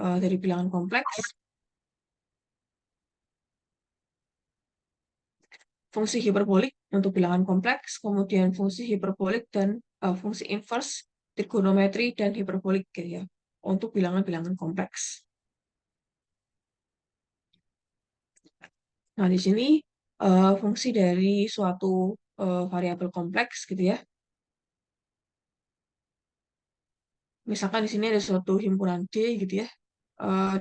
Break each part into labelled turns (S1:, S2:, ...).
S1: dari bilangan kompleks, fungsi hiperbolik untuk bilangan kompleks, kemudian fungsi hiperbolik dan fungsi inverse, trigonometri, dan hiperbolik gitu ya, untuk bilangan-bilangan kompleks. Nah, di sini fungsi dari suatu variabel kompleks gitu ya. Misalkan di sini ada suatu himpunan D gitu ya.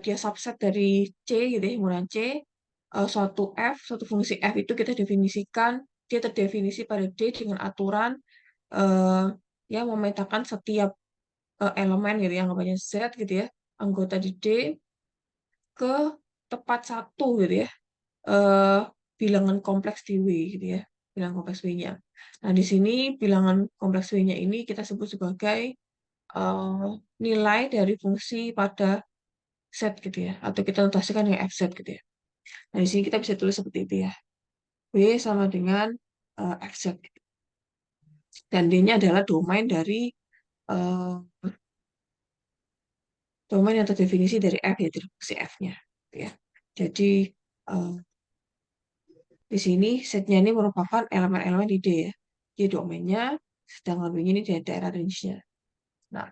S1: Dia subset dari C gitu ya, himpunan C. Suatu F, suatu fungsi F itu kita definisikan, dia terdefinisi pada D dengan aturan eh, yang memetakan setiap elemen gitu ya, anggapannya Z gitu ya, anggota di D ke tepat satu gitu ya, eh, bilangan kompleks di W gitu ya, bilangan kompleks W-nya. Nah, di sini bilangan kompleks W-nya ini kita sebut sebagai eh, nilai dari fungsi pada Z gitu ya, atau kita notasikan dengan FZ gitu ya. Nah, di sini kita bisa tulis seperti itu ya. W sama dengan FZ. Dan D-nya adalah domain dari eh, domain yang terdefinisi dari F ya, dari fungsi F-nya. Gitu ya. Jadi eh, di sini setnya ini merupakan elemen-elemen di D ya. Di domainnya, sedangkan W-nya ini di daerah range-nya. Nah,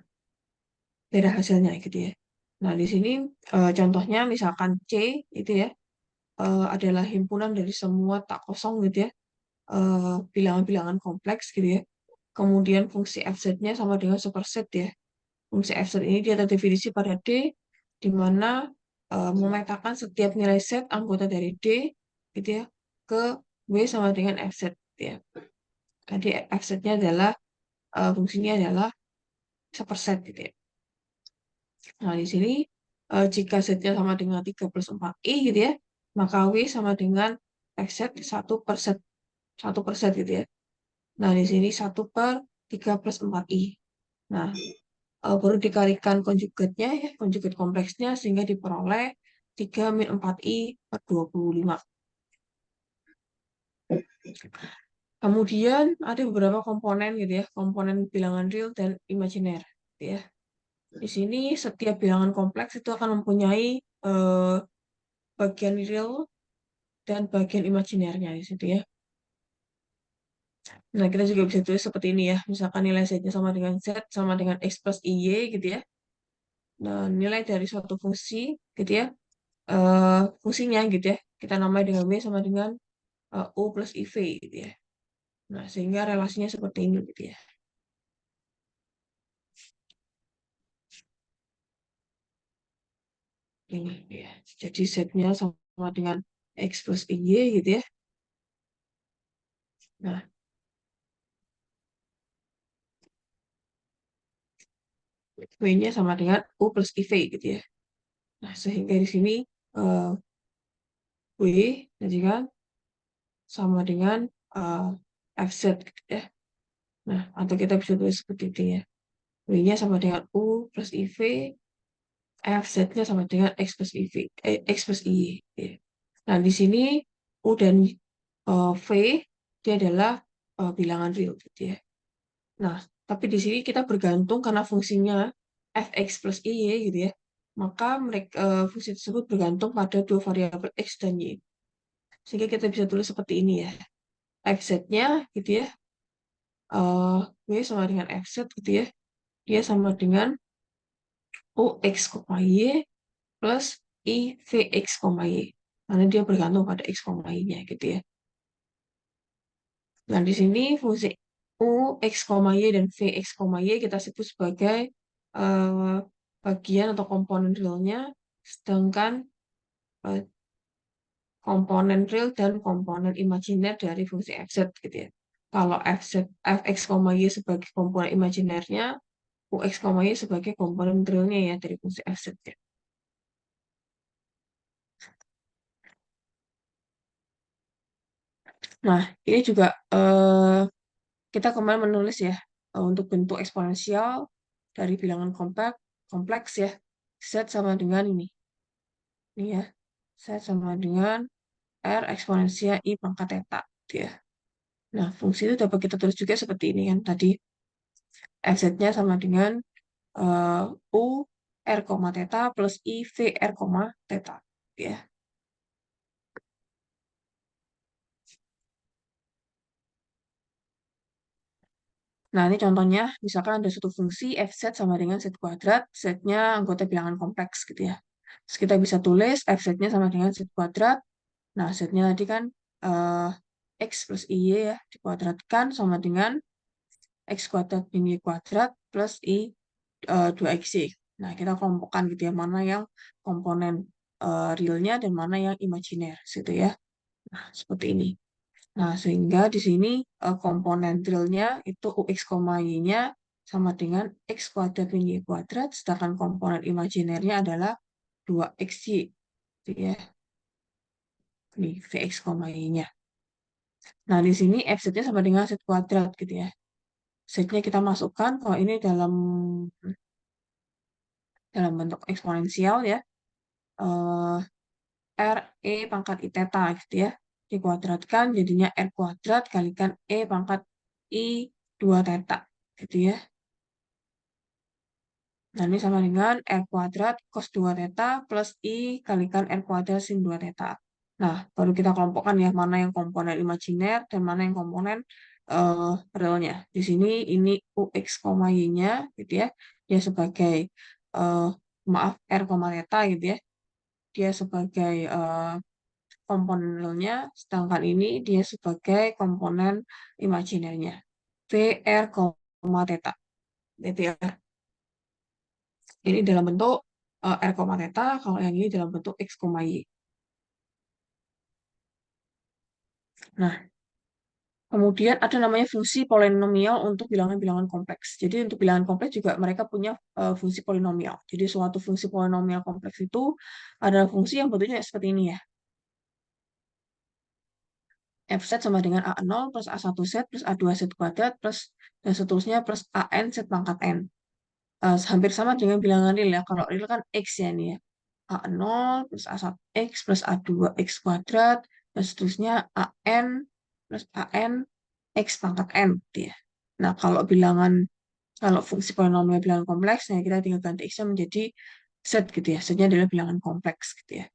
S1: daerah hasilnya gitu ya. Nah, di sini contohnya misalkan C itu ya adalah himpunan dari semua tak kosong gitu ya, bilangan-bilangan kompleks gitu ya. Kemudian fungsi FZ-nya sama dengan superset ya. Fungsi FZ ini dia terdefinisi pada D, di mana memetakan setiap nilai Z anggota dari D gitu ya, ke W sama dengan FZ gitu ya. Jadi FZ-nya adalah fungsinya adalah superset gitu ya. Nah, di sini jika Z-nya sama dengan 3 plus 4i gitu ya, maka W sama dengan FZ 1 per Z, 1 per Z gitu ya. Nah, di sini 1/3 plus 4i. Nah, baru dikalikan konjugatnya ya, konjugat kompleksnya sehingga diperoleh 3 min 4i per 25. Kemudian ada beberapa komponen gitu ya, komponen bilangan real dan imajiner gitu ya. Di sini setiap bilangan kompleks itu akan mempunyai bagian real dan bagian imajinernya di situ ya. Nah, kita juga bisa tulis seperti ini ya. Misalkan nilai Z-nya sama dengan Z sama dengan X plus IY gitu ya. Nah, nilai dari suatu fungsi gitu ya. Fungsinya gitu ya. Kita namai dengan W sama dengan U plus IV gitu ya. Nah, sehingga relasinya seperti ini gitu ya. Ini ya. Jadi Z-nya sama dengan X plus IY gitu ya. Nah, W-nya sama dengan U plus IV gitu ya. Nah, sehingga di sini eh, W jadi kan sama dengan eh, FZ gitu ya. Nah, atau kita bisa tulis seperti itu ya. W-nya sama dengan U plus IV, FZ-nya sama dengan X plus IV, X plus I. Ya. Nah, di sini U dan V dia adalah bilangan real gitu ya. Nah, tapi di sini kita bergantung karena fungsinya Fx plus Y gitu ya. Maka mereka fungsi tersebut bergantung pada dua variabel X dan Y. Sehingga kita bisa tulis seperti ini ya. Fz-nya gitu ya. W sama dengan Fz gitu ya. Dia sama dengan Ux, Y plus IVX, Y. Karena dia bergantung pada X, Y-nya gitu ya. Nah, di sini fungsi U, X, Y, dan VX, Y kita sebut sebagai eh, bagian atau komponen realnya, sedangkan eh, komponen real dan komponen imajiner dari fungsi FZ gitu ya. Kalau Fx, Y sebagai komponen imajinernya, Ux, Y sebagai komponen realnya ya dari fungsi FZ ya. Nah, ini juga kita kemarin menulis ya untuk bentuk eksponensial dari bilangan kompleks ya. Z sama dengan ini ya. Z sama dengan R eksponensial I pangkat theta gitu ya. Nah, fungsi itu dapat kita tulis juga seperti ini kan tadi. Fz-nya sama dengan U R, theta plus I V R, theta. Ya. Nah, ini contohnya, misalkan ada suatu fungsi fz sama dengan z kuadrat, z-nya anggota bilangan kompleks gitu ya. Terus kita bisa tulis fz-nya sama dengan z kuadrat. Nah, z-nya tadi kan eh, x plus y ya, dikuadratkan sama dengan x kuadrat min y kuadrat plus i 2xy. Nah, kita kelompokkan gitu ya, mana yang komponen realnya dan mana yang imajiner gitu ya. Nah, seperti ini. Nah, sehingga di sini komponen realnya itu ux, y-nya sama dengan x kuadrat min y kuadrat, sedangkan komponen imajinernya adalah 2xy gitu ya. Ini vx, y-nya. Nah, di sini fz-nya sama dengan z kuadrat gitu ya. Z-nya kita masukkan kalau ini dalam bentuk eksponensial ya. eh, R E pangkat I theta gitu ya. Dikuadratkan jadinya R kuadrat kalikan E pangkat I 2 theta gitu ya. Nah, ini sama dengan R kuadrat cos 2 theta plus I kalikan R kuadrat sin 2 theta. Nah, baru kita kelompokkan ya mana yang komponen imajiner dan mana yang komponen realnya. Di sini ini UX, Y-nya gitu ya. Dia sebagai eh, maaf R, theta gitu ya. Dia sebagai komponen realnya, sedangkan ini dia sebagai komponen imajinernya. VR, theta. Gitu ya. Ini dalam bentuk R, theta, kalau yang ini dalam bentuk X, Y. Nah, kemudian ada namanya fungsi polinomial untuk bilangan-bilangan kompleks. Jadi untuk bilangan kompleks juga mereka punya fungsi polinomial. Jadi suatu fungsi polinomial kompleks itu adalah fungsi yang bentuknya seperti ini ya. Fz sama dengan A0 plus A1Z plus A2Z kuadrat plus dan seterusnya plus AN Z pangkat N. Hampir sama dengan bilangan real ya. Kalau real kan X ya ini ya. A0 plus A1 X plus A2 X kuadrat dan seterusnya AN plus AN X pangkat N gitu ya. Nah, kalau fungsi polinomial bilangan kompleks, nah kita tinggal ganti X-nya menjadi Z gitu ya. Z-nya adalah bilangan kompleks gitu ya.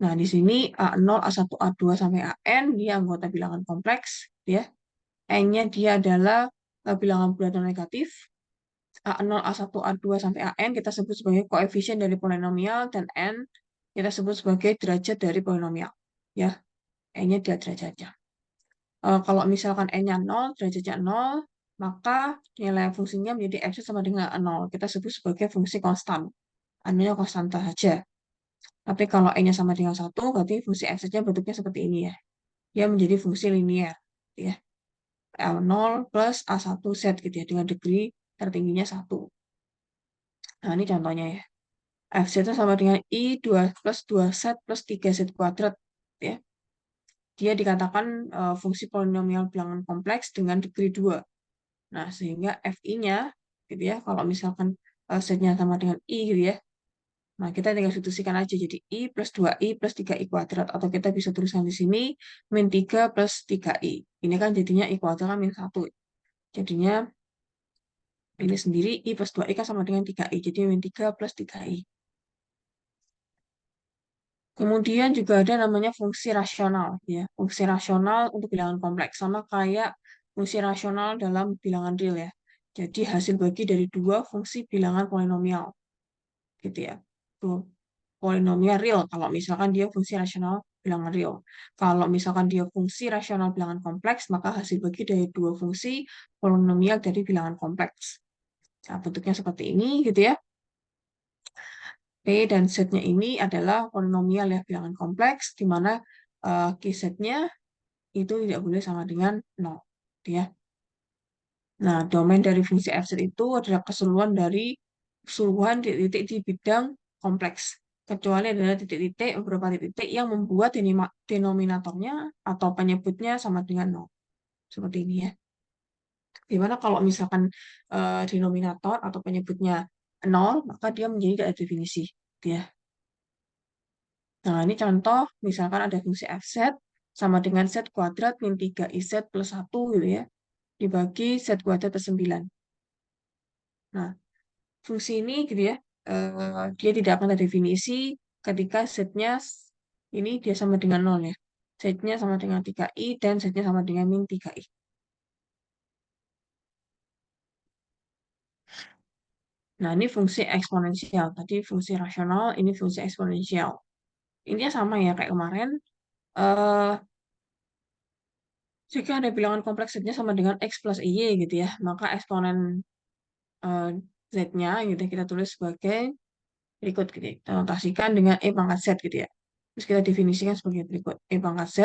S1: Nah, di sini A0, A1, A2 sampai AN dia anggota bilangan kompleks gitu ya. N-nya dia adalah bilangan bulat dan negatif. A0, A1, A2 sampai AN kita sebut sebagai koefisien dari polinomial dan N kita sebut sebagai derajat dari polinomial. Ya, N-nya dia derajatnya. Kalau misalkan N-nya 0, derajatnya 0, maka nilai fungsinya menjadi F sama dengan 0. Kita sebut sebagai fungsi konstan. N-nya konstanta saja. Tapi kalau N-nya sama dengan 1, berarti fungsi F saja bentuknya seperti ini ya. Dia menjadi fungsi linier. Ya. L0 plus A1Z gitu ya, dengan degree tertingginya 1. Nah, ini contohnya ya. Fz itu sama dengan I2 plus 2Z plus 3Z kuadrat. Ya. Dia dikatakan fungsi polinomial bilangan kompleks dengan degree 2. Nah, sehingga FI-nya, gitu ya, kalau misalkan Z-nya sama dengan I gitu ya, nah kita tinggal substitusikan aja jadi I plus 2I plus 3I kuadrat. Atau kita bisa tuliskan di sini min 3 plus 3I. Ini kan jadinya I kuadrat kan min 1. Jadinya ini sendiri I plus 2I kan sama dengan 3I. Jadi min 3 plus 3I. Kemudian juga ada namanya fungsi rasional, ya. Fungsi rasional untuk bilangan kompleks sama kayak fungsi rasional dalam bilangan real ya. Jadi hasil bagi dari dua fungsi bilangan polinomial, gitu ya. Tuh, polinomial real kalau misalkan dia fungsi rasional bilangan real. Kalau misalkan dia fungsi rasional bilangan kompleks, maka hasil bagi dari dua fungsi polinomial dari bilangan kompleks. Nah, bentuknya seperti ini, gitu ya. P dan Z-nya ini adalah polinomial ya, bilangan kompleks, di mana QZ-nya itu tidak boleh sama dengan 0. Ya. Nah, domain dari fungsi fz itu adalah keseluruhan titik-titik di bidang kompleks. Kecuali adalah titik-titik, beberapa titik-titik yang membuat denominatornya atau penyebutnya sama dengan 0. Seperti ini ya. Dimana kalau misalkan denominator atau penyebutnya 0, maka dia menjadi tidak ada definisi. Ya. Nah, ini contoh, misalkan ada fungsi fz sama dengan z kuadrat min 3iz plus 1 gitu ya, dibagi z kuadrat per 9. Nah, fungsi ini gitu ya, dia tidak akan ada definisi ketika setnya ini dia sama dengan nol ya. Setnya sama dengan 3i dan setnya sama dengan min 3i. Nah, ini fungsi eksponensial. Tadi fungsi rasional, ini fungsi eksponensial. Intinya sama ya kayak kemarin. eh Jika ada bilangan kompleks setnya sama dengan x plus y gitu ya, maka eksponen eh, z-nya gitu ya, kita tulis sebagai berikut gitu ya. Kita notasikan dengan e pangkat z gitu ya. Terus kita definisikan sebagai berikut. E pangkat z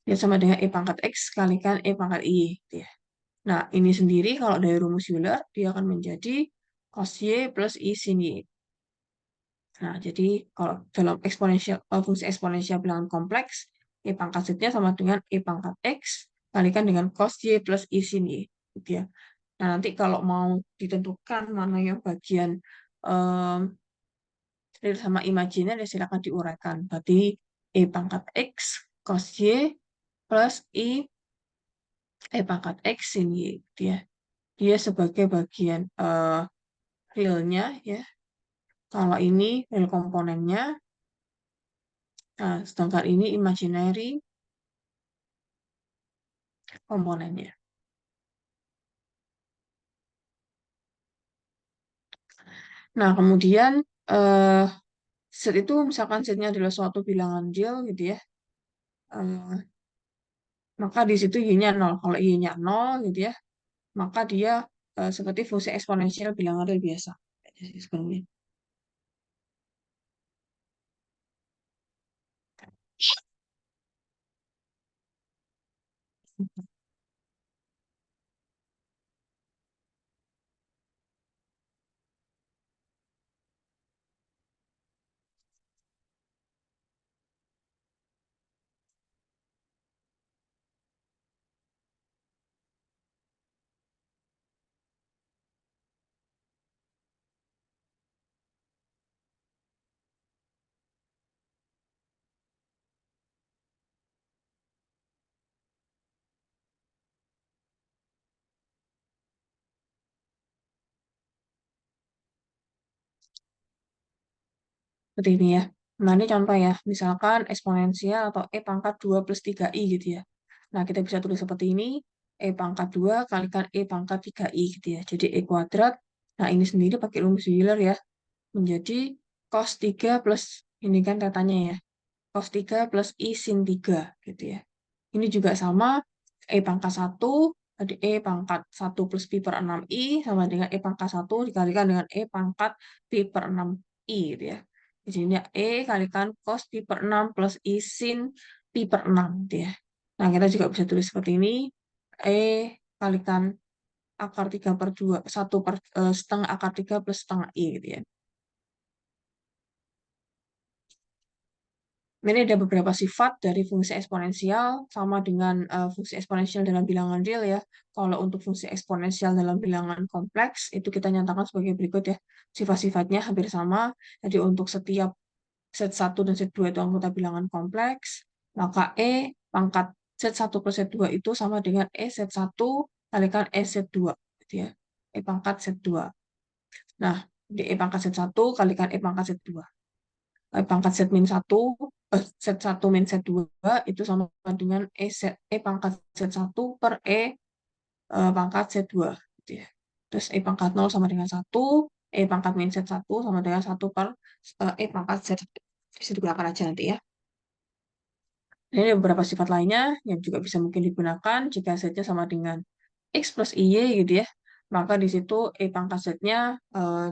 S1: dia sama dengan e pangkat x kalikan e pangkat y gitu ya. Nah, ini sendiri kalau dari rumus Euler, dia akan menjadi cos y plus i sin y. Nah, jadi kalau dalam eksponensial, fungsi eksponensial bilangan kompleks, e pangkat z-nya sama dengan e pangkat x kalikan dengan cos y plus i sin y. Gitu ya. Nah, nanti kalau mau ditentukan mana yang bagian um, real sama imajiner, ya silakan diuraikan. Berarti e pangkat x cos y plus e pangkat x sin y. Gitu ya. Dia sebagai bagian realnya ya. Kalau ini real komponennya, nah, sedangkan ini imaginary komponennya. Nah, kemudian eh set itu misalkan setnya adalah suatu bilangan real gitu ya. eh, maka di situ y-nya 0. Kalau y-nya 0 gitu ya, maka dia seperti fungsi eksponensial bilangan real biasa. Jadi sebenarnya. Seperti ini ya. Nah, ini contoh ya. Misalkan eksponensial atau e pangkat 2 plus 3i gitu ya. Nah, kita bisa tulis seperti ini. E pangkat 2 kalikan e pangkat 3i gitu ya. Jadi e kuadrat. Nah, ini sendiri pakai rumus Euler ya. Menjadi cos 3 plus, ini kan katanya ya. Cos 3 plus i sin 3 gitu ya. Ini juga sama. E pangkat 1. Jadi e pangkat 1 plus pi per 6i sama dengan e pangkat 1 dikalikan dengan e pangkat pi per 6i gitu ya. Di sini E kalikan cos pi per 6 plus I sin pi per 6 gitu ya. Nah, kita juga bisa tulis seperti ini. E kalikan akar 3 per 2, 1 per setengah akar 3 plus setengah I gitu ya. Ini ada beberapa sifat dari fungsi eksponensial sama dengan fungsi eksponensial dalam bilangan real ya. Kalau untuk fungsi eksponensial dalam bilangan kompleks, itu kita nyatakan sebagai berikut ya. Sifat-sifatnya hampir sama. Jadi untuk setiap set 1 dan set 2 itu anggota bilangan kompleks, maka E pangkat set 1 plus set 2 itu sama dengan E set 1 kalikan E set 2. Gitu ya. E pangkat set 2. Nah, di E pangkat set 1 kalikan E pangkat set 2. E pangkat set min 1, set 1 min set 2 itu sama dengan E pangkat set 1 per pangkat set 2. Gitu ya. Terus E pangkat 0 sama dengan 1, E pangkat min set 1 sama dengan 1 per E pangkat set 1. Bisa digunakan aja nanti ya. Ini ada beberapa sifat lainnya yang juga bisa mungkin digunakan jika setnya sama dengan X plus IY gitu ya. Maka di situ E pangkat setnya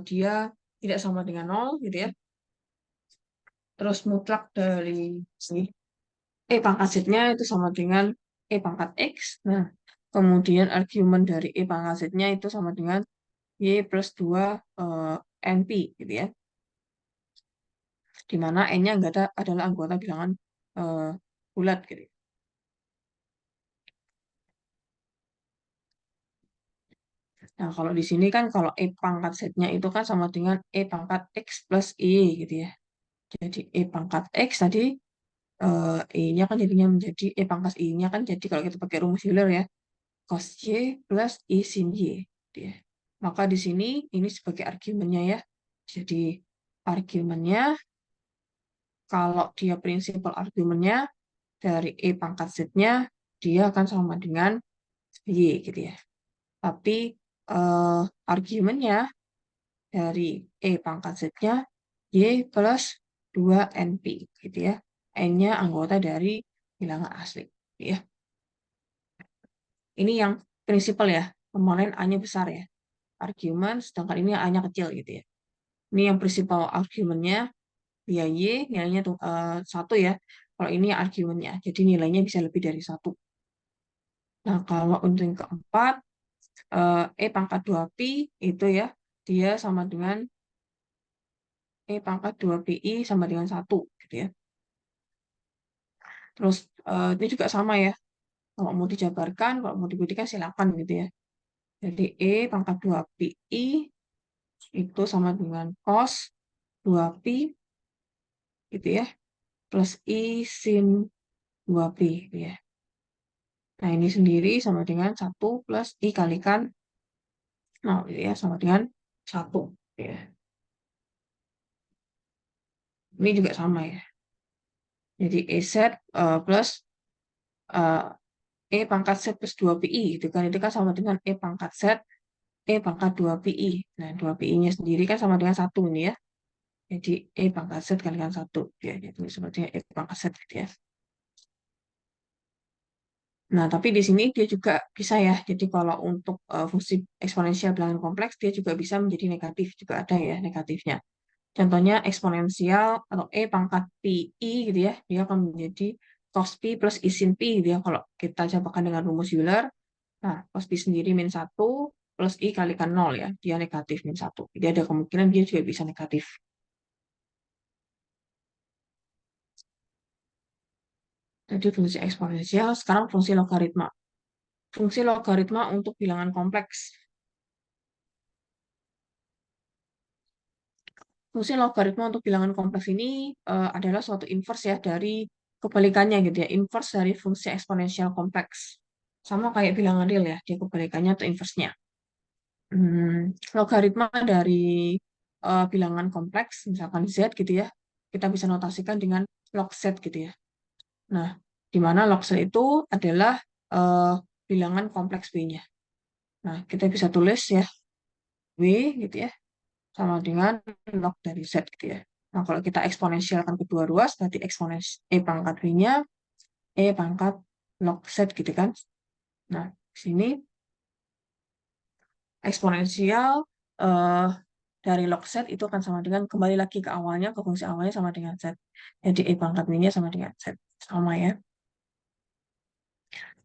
S1: dia tidak sama dengan 0 gitu ya. Terus mutlak dari si E pangkat setnya itu sama dengan E pangkat X. Nah, kemudian argumen dari E pangkat setnya itu sama dengan Y plus 2 NP gitu ya. Di mana N-nya enggak ada adalah anggota bilangan eh, bulat gitu. Nah, kalau di sini kan kalau E pangkat setnya itu kan sama dengan E pangkat X plus Y gitu ya. Jadi E pangkat X tadi E-nya kan jadinya menjadi E pangkat I-nya kan jadi kalau kita pakai rumus Euler ya, cos Y plus I sin Y gitu ya. Maka di sini ini sebagai argumennya ya. Jadi argumennya, kalau dia prinsipal argumennya dari E pangkat Z-nya, dia akan sama dengan Y gitu ya. Tapi argumennya dari E pangkat Z-nya Y plus 2NP gitu ya. N-nya anggota dari bilangan asli. Ya. Ini yang prinsipal ya. Kemarin A-nya besar ya. Argumen, sedangkan ini A-nya kecil gitu ya. Ini yang prinsipal argumennya, dia Y, nilainya tuh 1 ya. Kalau ini argumennya, jadi nilainya bisa lebih dari 1. Nah, kalau untuk yang keempat, E pangkat 2Pi itu ya, dia sama dengan E pangkat 2Pi sama dengan 1 gitu ya. Terus ini juga sama ya. Kalau mau dijabarkan, kalau mau dibuktikan silakan gitu ya. Jadi E pangkat 2Pi itu sama dengan cos 2Pi gitu ya. Plus I sin 2Pi gitu ya. Nah, ini sendiri sama dengan 1 plus I kalikan 0 gitu ya. Sama dengan 1 gitu ya. Ini juga sama ya. Jadi EZ plus eh, E pangkat Z plus 2PI gitu kan. Itu kan sama dengan E pangkat Z, E pangkat 2PI. Nah, 2PI-nya sendiri kan sama dengan 1 ini ya. Jadi E pangkat Z kalikan 1. Ya, itu sepertinya E pangkat Z gitu ya. Nah, tapi di sini dia juga bisa ya. Jadi kalau untuk fungsi eksponensial bilangan kompleks, dia juga bisa menjadi negatif. Juga ada ya negatifnya. Contohnya eksponensial atau E pangkat pi I gitu ya. Dia akan menjadi cos pi plus I sin pi gitu ya. Kalau kita campurkan dengan rumus Euler, nah cos pi sendiri min 1 plus I kalikan 0 ya. Dia negatif min 1. Jadi ada kemungkinan dia juga bisa negatif. Jadi fungsi eksponensial, sekarang fungsi logaritma. Fungsi logaritma untuk bilangan kompleks. Fungsi logaritma untuk bilangan kompleks ini adalah suatu inverse ya dari kebalikannya gitu ya. Inverse dari fungsi eksponensial kompleks. Sama kayak bilangan real ya, dia kebalikannya atau inverse-nya. Logaritma dari bilangan kompleks, misalkan Z gitu ya, kita bisa notasikan dengan log Z gitu ya. Nah, di mana log Z itu adalah eh, bilangan kompleks B-nya. Nah, kita bisa tulis ya, W gitu ya, sama dengan log dari Z gitu ya. Nah, kalau kita eksponensialkan kedua ruas, berarti eksponens E pangkat W-nya, E pangkat log Z gitu kan. Nah, di sini eksponensial eh, dari log Z itu akan sama dengan, kembali lagi ke awalnya, ke fungsi awalnya sama dengan Z. Jadi E pangkat W-nya sama dengan Z. Sama ya.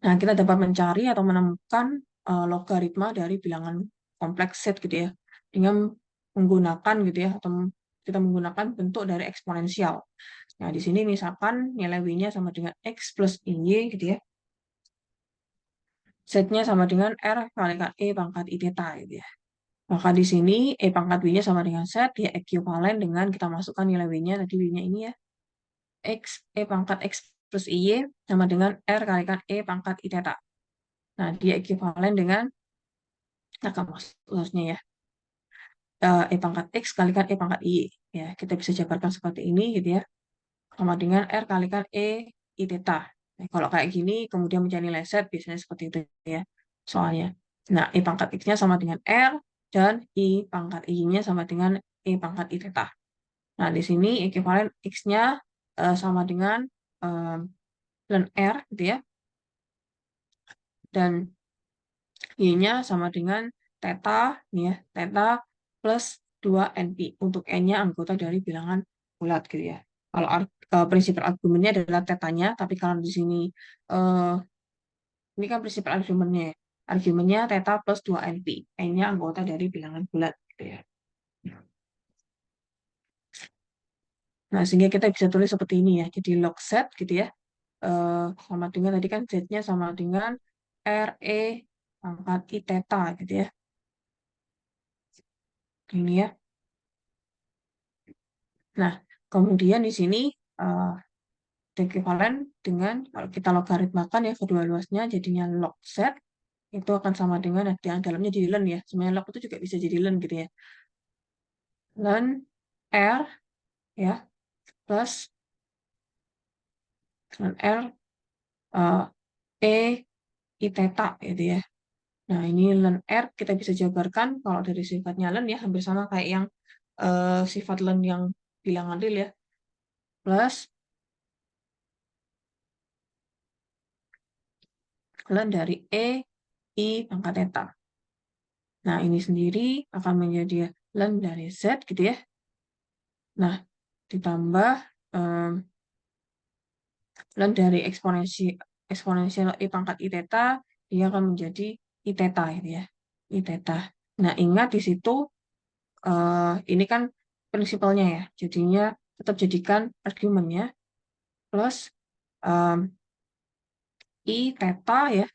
S1: Nah, kita dapat mencari atau menemukan logaritma dari bilangan kompleks Z gitu ya. Dengan menggunakan gitu ya, atau kita menggunakan bentuk dari eksponensial. Nah, di sini misalkan nilai W-nya sama dengan X plus IY gitu ya. Z-nya sama dengan R kalikan E pangkat I theta gitu ya. Maka di sini E pangkat W-nya sama dengan Z, dia ekuivalen dengan kita masukkan nilai W-nya, tadi W-nya ini ya. X, E pangkat X plus IY sama dengan R kalikan E pangkat I theta. Nah, dia ekuivalen dengan, nah maksudnya ya, E pangkat X kalikan E pangkat I. Ya, kita bisa jabarkan seperti ini gitu ya. Sama dengan R kalikan E I theta. Nah, kalau kayak gini, kemudian mencari nilai Z, biasanya seperti itu ya. Soalnya. Nah, E pangkat X-nya sama dengan R, dan I pangkat I-nya sama dengan E pangkat I theta. Nah, di sini ekuivalen X-nya sama dengan ln R gitu ya. Dan Y-nya sama dengan theta, nih ya, theta plus 2NP. Untuk N-nya anggota dari bilangan bulat gitu ya. Kalau prinsip argumennya adalah tetanya, tapi kalau di sini eh, ini kan prinsip argumennya ya. Argumennya theta plus 2NP. N-nya anggota dari bilangan bulat gitu ya. Nah, sehingga kita bisa tulis seperti ini ya. Jadi log Z gitu ya. Sama dengan tadi kan Z-nya sama dengan RE pangkat I theta gitu ya. Ini ya. Nah, kemudian di sini eh, ekuivalen dengan kalau kita logaritmakan ya kedua luasnya jadinya log Z itu akan sama dengan yang dalamnya jadi len ya. Sebenarnya log itu juga bisa jadi len gitu ya. Len R ya plus len R eh, E I theta gitu ya. Nah, ini len R kita bisa jabarkan kalau dari sifatnya len ya hampir sama kayak yang sifat len yang bilangan real ya. Plus len dari E I pangkat theta. Nah, ini sendiri akan menjadi len dari Z gitu ya. Nah, ditambah em, len dari eksponensial I pangkat I theta, dia akan menjadi I theta gitu ya. I theta. Nah, ingat di situ ini kan prinsipalnya ya. Jadinya tetap jadikan argumennya plus em, I theta ya.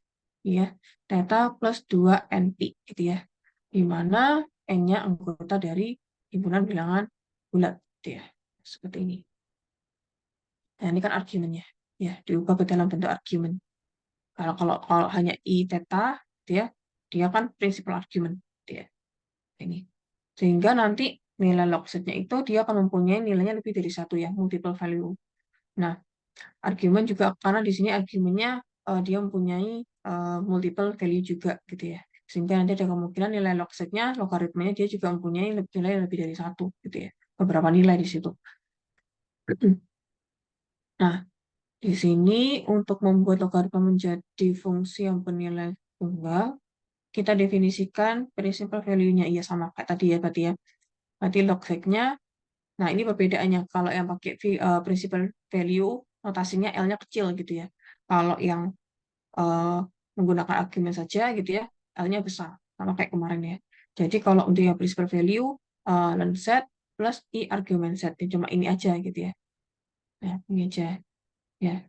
S1: Ya, theta plus 2 NP gitu ya. Di mana N-nya anggota dari himpunan bilangan bulat gitu ya. Seperti ini. Nah, ini kan argumennya. Ya, diubah ke dalam bentuk argumen. Kalau kalau kalau hanya I theta, dia dia kan prinsipal argumen, dia ini. Sehingga nanti nilai log setnya itu dia akan mempunyai nilainya lebih dari satu ya, multiple value. Nah, argumen juga karena di sini argumennya dia mempunyai multiple value juga gitu ya. Sehingga nanti ada kemungkinan nilai log setnya, logaritmanya dia juga mempunyai nilai lebih dari satu gitu ya. Beberapa nilai di situ. Nah, di sini untuk membuat logaritma menjadi fungsi yang bernilai tunggal, kita definisikan principal value-nya. Iya sama kayak tadi ya berarti ya. Berarti log nya. Nah, ini perbedaannya. Kalau yang pakai principal value, notasinya L-nya kecil gitu ya. Kalau yang eh, menggunakan argumen saja gitu ya, L-nya besar. Sama kayak kemarin ya. Jadi kalau untuk yang principal value, learn set plus I argumen set. Ya, cuma ini aja gitu ya. Nah, ini aja. Ya,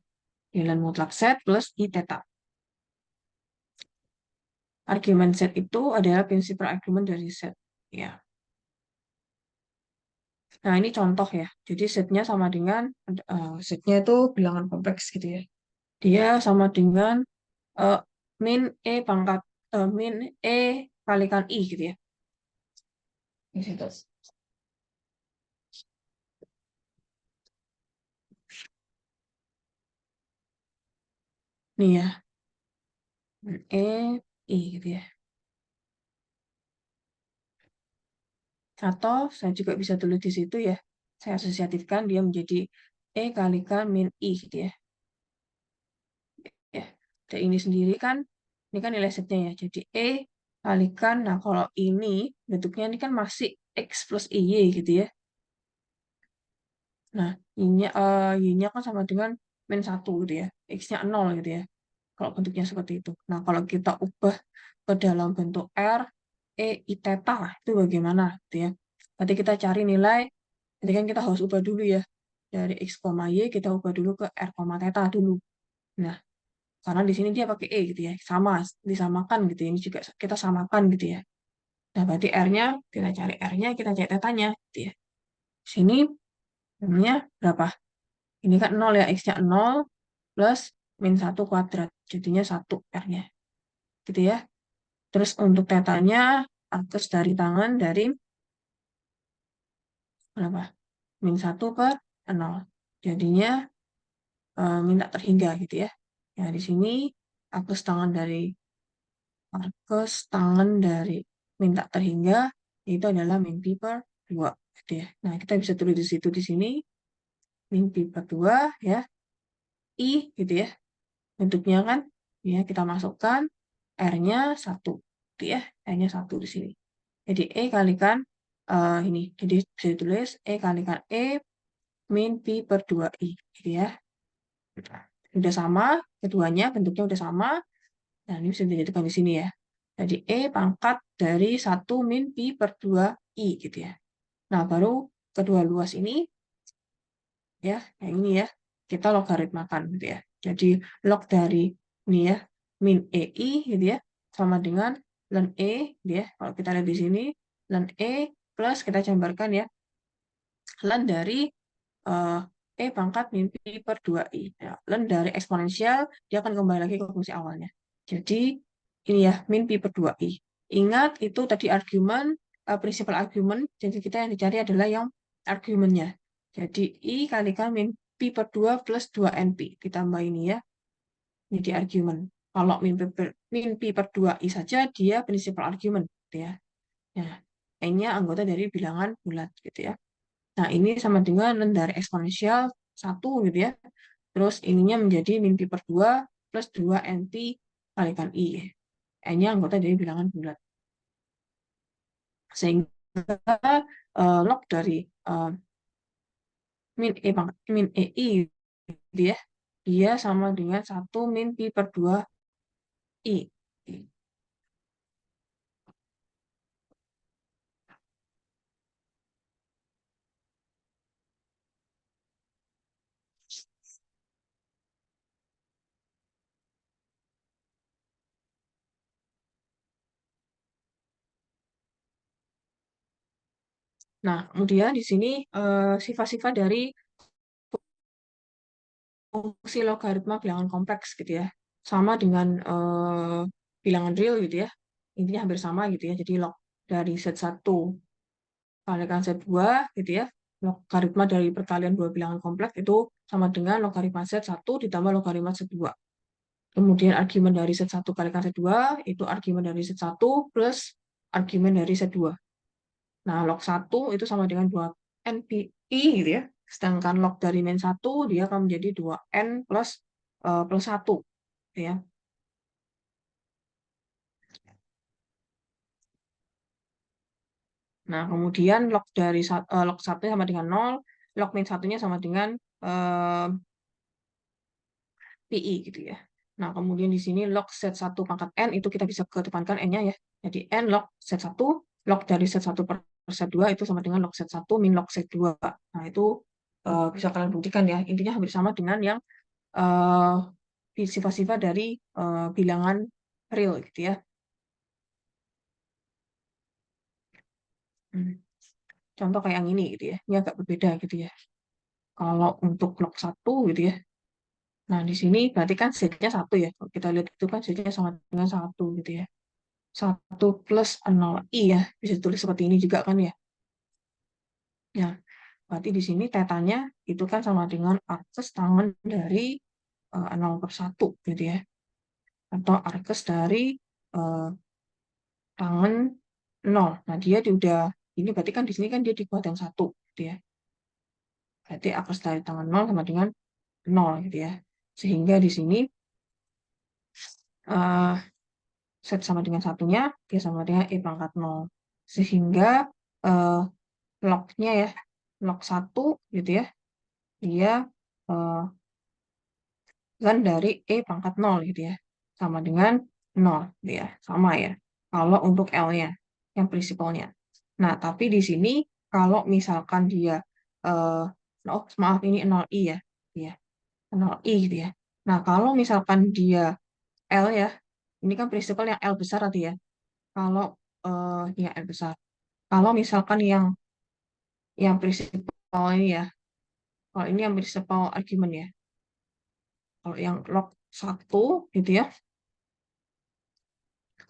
S1: nilai mutlak set plus I theta. Argumen set itu adalah prinsipal argumen dari set. Ya. Nah, ini contoh ya. Jadi setnya sama dengan setnya itu bilangan kompleks gitu ya. Dia sama dengan eh, min E pangkat min E kalikan I gitu ya. Di situ. Nih ya, min E I gitu ya. Atau saya juga bisa tulis di situ ya. Saya asosiatifkan dia menjadi E kalikan min I gitu ya. Ya. Dan ini sendiri kan, ini kan nilai setnya ya. Jadi E kalikan, nah kalau ini bentuknya ini kan masih X plus IY gitu ya. Nah, Y-nya kan sama dengan min 1 gitu ya. X-nya 0 gitu ya. Kalau bentuknya seperti itu. Nah, kalau kita ubah ke dalam bentuk R, E, I theta, itu bagaimana gitu ya. Nanti kita cari nilai, nanti kan kita harus ubah dulu ya. Dari X, Y, kita ubah dulu ke R, theta dulu. Nah, karena di sini dia pakai E gitu ya. Sama, disamakan gitu ya. Ini juga kita samakan gitu ya. Nah, berarti R-nya, kita cari R-nya, kita cari theta-nya gitu ya. Sini, namanya berapa? Ini kan 0 ya, X-nya 0 plus min 1 kuadrat. Jadinya 1 R-nya. Gitu ya. Terus untuk tetanya, atas dari tangan dari berapa? Min 1 per 0. Jadinya min tak terhingga gitu ya. Ya, di sini akus tangan dari min tak terhingga itu adalah min pi per 2 gitu ya. Nah, kita bisa tulis di situ di sini min pi per 2 ya. I gitu ya. Bentuknya kan ya kita masukkan R-nya 1 gitu ya. R-nya 1 di sini. Jadi E kalikan ini. Jadi bisa ditulis E kalikan E min pi per 2I gitu ya. Udah sama, keduanya bentuknya udah sama. Nah, ini bisa dijadikan di sini ya. Jadi E pangkat dari 1 min pi per 2I gitu ya. Nah, baru kedua luas ini ya, yang ini ya, kita logaritmakan gitu ya. Jadi log dari ini ya, min EI gitu ya, sama dengan ln E gitu ya. Kalau kita lihat di sini, ln E plus kita gambarkan ya, ln dari eh, E pangkat min pi per 2I. Ya, ln dari eksponensial, dia akan kembali lagi ke fungsi awalnya. Jadi ini ya, min pi per 2i. Ingat, itu tadi argumen, principal argument, jadi kita yang dicari adalah yang argumennya. Jadi, I kalikan min pi per 2 plus 2np. Ditambah ini ya, jadi argumen. Kalau min pi per 2i saja, dia principal argument. Gitu ya. Nah, N-nya anggota dari bilangan bulat. Gitu ya. Nah, ini sama dengan dari eksponensial 1 gitu ya. Terus ininya menjadi min pi per 2 plus 2np kalikan I. N-nya anggota dari bilangan bulat. Sehingga log dari min EI gitu ya, dia sama dengan 1 min pi per 2 I. Nah, kemudian di sini sifat-sifat dari fungsi logaritma bilangan kompleks gitu ya. Sama dengan bilangan real gitu ya. Intinya hampir sama gitu ya. Jadi log dari Z1 kalikan Z2 gitu ya. Logaritma dari perkalian dua bilangan kompleks itu sama dengan logaritma Z1 ditambah logaritma Z2. Kemudian argumen dari Z1 kalikan Z2 itu argumen dari Z1 plus argumen dari Z2. Nah, log 1 itu sama dengan 2npi gitu ya. Sedangkan log dari min 1 dia akan menjadi 2n plus 1 gitu ya. Nah, kemudian log 1 sama dengan 0, log min 1-nya sama dengan eh, PI gitu ya. Nah, kemudian di sini log Z1 pangkat N itu kita bisa kedepankan N-nya ya. Jadi N log Z1, log dari Z1 per Z2 itu sama dengan log Z1 min log Z2. Nah, itu bisa kalian buktikan ya. Intinya hampir sama dengan yang sifat-sifat dari bilangan real gitu ya. Hmm. Contoh kayak yang ini gitu ya. Ini agak berbeda gitu ya. Kalau untuk log 1 gitu ya. Nah, di sini berarti kan Z-nya 1 ya. Kalau kita lihat itu kan Z-nya sama dengan 1 gitu ya. 1 plus 0i ya. Bisa ditulis seperti ini juga kan ya. Ya, berarti di sini tetanya itu kan sama dengan arkes tangen dari 0 per 1 gitu ya. Atau arkes dari eh, tangen 0. Nah, dia udah, ini berarti kan di sini kan dia dibuat yang 1 gitu ya. Berarti arkes dari tangen 0 sama dengan 0 gitu ya. Sehingga di sini eh, set sama dengan satunya, dia sama dengan E pangkat 0. Sehingga eh, log-nya ya, log 1 gitu ya, dia eh, kan dari E pangkat 0 gitu ya. Sama dengan 0 gitu ya. Sama ya. Kalau untuk L-nya, yang prinsipalnya. Nah, tapi di sini kalau misalkan dia, eh, oh maaf ini 0i ya. Ya, 0i gitu ya. Nah, kalau misalkan dia L ya, ini kan prinsipal yang L besar tadi ya. Kalau ya L besar. Kalau misalkan yang prinsipal ini ya, kalau ini yang prinsipal argumen ya. Kalau yang log 1 gitu ya,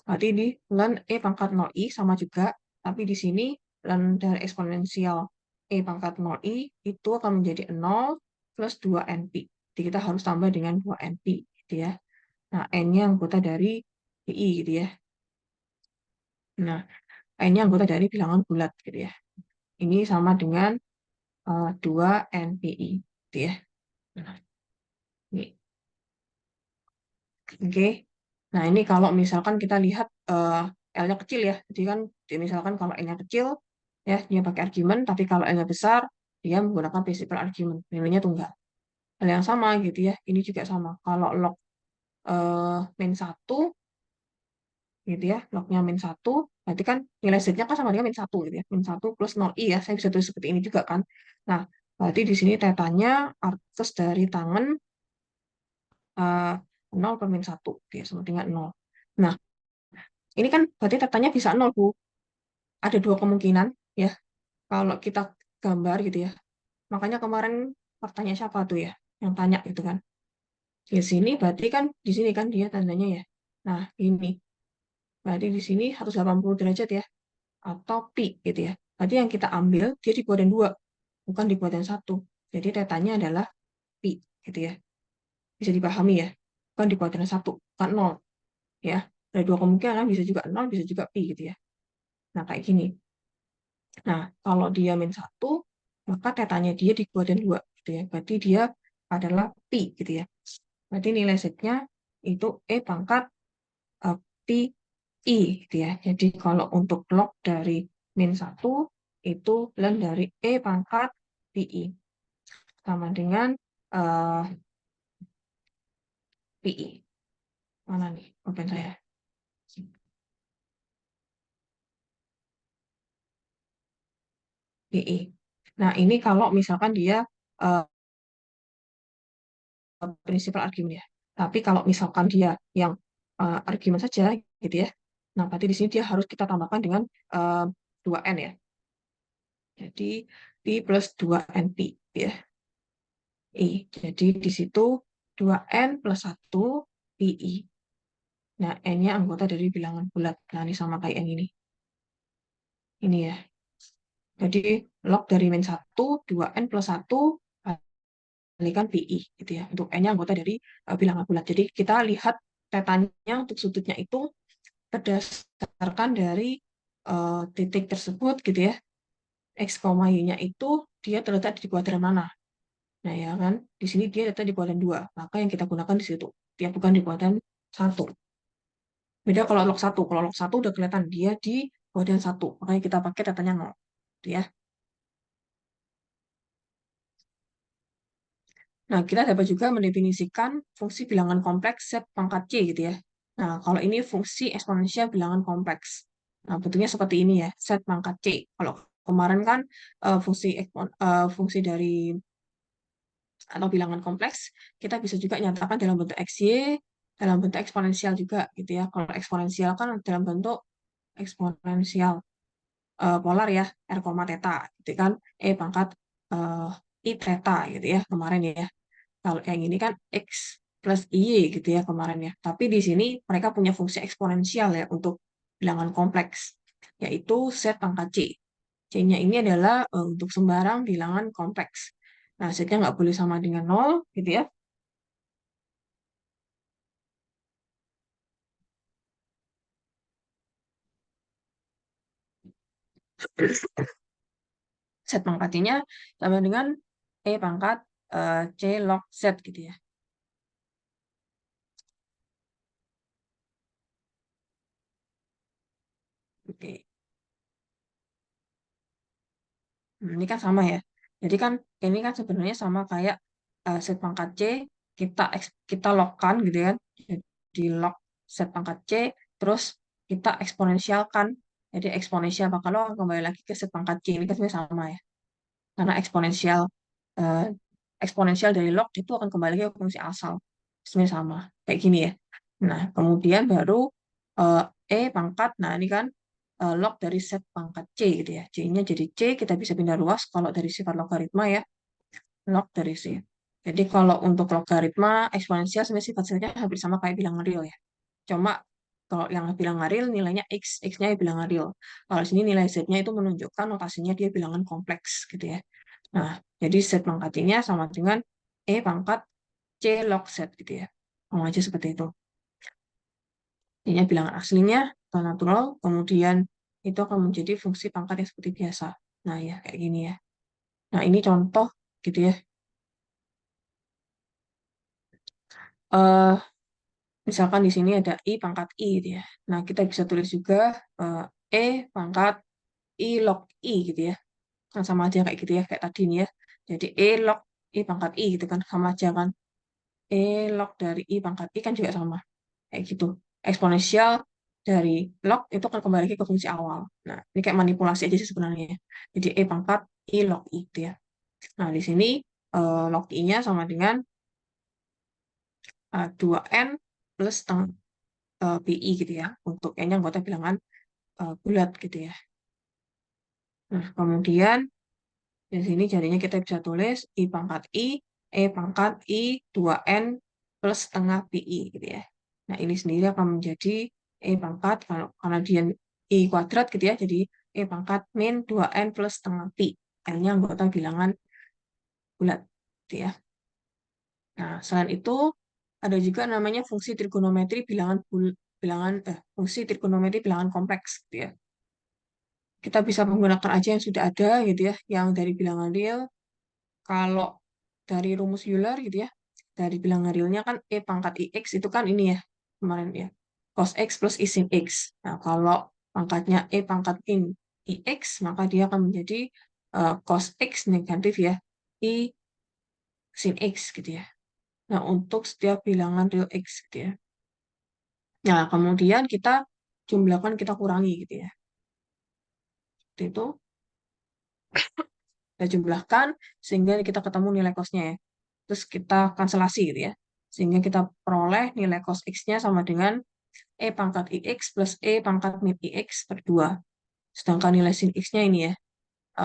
S1: berarti di ln E pangkat 0i sama juga, tapi di sini ln dari eksponensial E pangkat 0i itu akan menjadi 0 plus 2np. Jadi kita harus tambah dengan 2np gitu ya. Nah, N-nya anggota dari PI gitu ya. Nah, N-nya anggota dari bilangan bulat gitu ya. Ini sama dengan 2npi gitu ya. Nah, ini. Oke. Nah, ini kalau misalkan kita lihat L-nya kecil ya. Jadi kan misalkan kalau L-nya kecil ya dia pakai argumen, tapi kalau L-nya besar dia menggunakan principal argument. Nilainya tunggal. Hal yang sama gitu ya. Ini juga sama. Kalau log min 1 gitu ya, lognya min 1 berarti kan nilai Z-nya kan sama dengan min 1 gitu ya. Min 1 plus 0i ya. Saya bisa tulis seperti ini juga kan. Nah, berarti di sini tetanya arcus dari tangan 0 per min 1 ya, sama dengan 0. Nah, ini kan berarti tetanya bisa 0, Bu. Ada dua kemungkinan ya kalau kita gambar gitu ya. Makanya kemarin faktanya siapa tuh ya yang tanya gitu kan. Di sini berarti kan di sini kan dia tandanya ya. Nah, ini. Berarti di sini 180 derajat ya, atau pi gitu ya. Berarti yang kita ambil dia di kuadran 2, bukan di kuadran 1. Jadi tetanya adalah pi gitu ya. Bisa dipahami ya. Bukan di kuadran 1, bukan 0 ya. Ada dua kemungkinan, bisa juga 0, bisa juga pi gitu ya. Nah, kayak gini. Nah, kalau dia min 1, maka tetanya dia di kuadran 2 gitu ya. Berarti dia adalah pi gitu ya. Berarti nilai Z-nya itu E pangkat pi I gitu ya. Jadi kalau untuk log dari min 1 itu ln dari E pangkat pi I. Sama dengan eh, pi I. Mana nih open saya? Pi I. Nah, ini kalau misalkan dia eh, prinsipal argumen ya. Tapi kalau misalkan dia yang argumen saja gitu ya. Nah, berarti di sini dia harus kita tambahkan dengan eh, 2n ya. Jadi pi plus 2n pi ya. I. Jadi di situ 2n plus 1 pi I. Nah, n-nya anggota dari bilangan bulat. Nah, ini sama kayak yang ini. Ini ya. Jadi log dari min 1 2n plus 1 kalikan pi I gitu ya. Untuk n-nya anggota dari bilangan bulat. Jadi kita lihat tetanya untuk sudutnya itu berdasarkan dari titik tersebut gitu ya. X, Y-nya itu dia terletak di kuadran mana. Nah, ya kan, di sini dia terletak di kuadran 2. Maka yang kita gunakan di situ. Dia bukan di kuadran 1. Beda kalau log 1. Kalau log 1 udah kelihatan dia di kuadran 1. Makanya kita pakai datanya 0. Gitu ya. Nah, kita dapat juga mendefinisikan fungsi bilangan kompleks Z pangkat C gitu ya. Nah, kalau ini fungsi eksponensial bilangan kompleks. Nah, bentuknya seperti ini ya, Z pangkat C. Kalau kemarin kan fungsi dari atau bilangan kompleks, kita bisa juga nyatakan dalam bentuk XY, dalam bentuk eksponensial juga gitu ya. Kalau eksponensial kan dalam bentuk eksponensial polar ya, R, theta gitu kan, E pangkat eh, I theta gitu ya kemarin ya. Kalau yang ini kan X plus Y gitu ya kemarin ya. Tapi di sini mereka punya fungsi eksponensial ya untuk bilangan kompleks, yaitu Z pangkat C. C-nya ini adalah untuk sembarang bilangan kompleks. Nah, Z-nya nggak boleh sama dengan 0 gitu ya. Z pangkat C-nya sama dengan E pangkat C log Z gitu ya. Oke. Ini kan sama ya. Jadi kan ini kan sebenarnya sama kayak set pangkat C kita logkan gitu kan. Jadi log set pangkat C terus kita eksponensialkan. Jadi eksponensial maka lo kembali lagi ke set pangkat C ini kan sebenarnya sama ya. Karena eh, eksponensial dari log itu akan kembali ke fungsi asal. Sebenarnya sama kayak gini ya. Nah, kemudian baru eh, E pangkat. Nah, ini kan log dari set pangkat C gitu ya. C-nya jadi C, kita bisa pindah ruas kalau dari sifat logaritma ya, log dari C. Jadi kalau untuk logaritma eksponensial sebenarnya sifat-sifatnya hampir sama kayak bilangan real ya. Cuma kalau yang bilangan real nilainya X, X-nya ya bilangan real. Kalau di sini nilai Z-nya itu menunjukkan notasinya dia bilangan kompleks gitu ya. Nah, jadi Z pangkat I-nya sama dengan E pangkat C log Z gitu ya. Mau aja seperti itu. Ini bilangan aslinya atau natural, kemudian itu akan menjadi fungsi pangkat yang seperti biasa. Nah, ya kayak gini ya. Nah, ini contoh gitu ya. Eh, misalkan di sini ada I pangkat I gitu ya. Nah, kita bisa tulis juga E pangkat I log I gitu ya. Kan sama aja kayak gitu ya, kayak tadi nih ya. Jadi E log I pangkat I gitu kan, sama aja kan. E log dari I pangkat I kan juga sama. Kayak gitu. Eksponensial dari log itu akan kembali lagi ke fungsi awal. Nah, ini kayak manipulasi aja sih sebenarnya ya. Jadi E pangkat I log I gitu ya. Nah, di sini log I-nya sama dengan 2N plus setengah PI gitu ya. Untuk N-nya anggota bilangan bulat gitu ya. Nah, kemudian di sini jadinya kita bisa tulis I pangkat I, E pangkat I, 2N plus setengah PI gitu ya. Nah, ini sendiri akan menjadi E pangkat, karena dia I kuadrat gitu ya, jadi E pangkat min 2N plus setengah Pi. N-nya anggota bilangan bulat. Gitu ya. Nah, selain itu, ada juga namanya fungsi trigonometri fungsi trigonometri bilangan kompleks gitu ya. Kita bisa menggunakan aja yang sudah ada gitu ya, yang dari bilangan real. Kalau dari rumus Euler gitu ya, dari bilangan realnya kan E pangkat IX itu kan ini ya, kemarin ya, cos X plus I sin X. Nah, kalau pangkatnya E pangkat in IX, maka dia akan menjadi cos X negatif ya, I sin X gitu ya. Nah, untuk setiap bilangan real X gitu ya. Nah, kemudian kita jumlahkan, kita kurangi gitu ya. Seperti itu, kita jumlahkan sehingga kita ketemu nilai cosnya ya. Terus kita kanselasi gitu ya. Sehingga kita peroleh nilai cos X-nya sama dengan E pangkat IX plus E pangkat min IX per 2. Sedangkan nilai sin X-nya ini ya,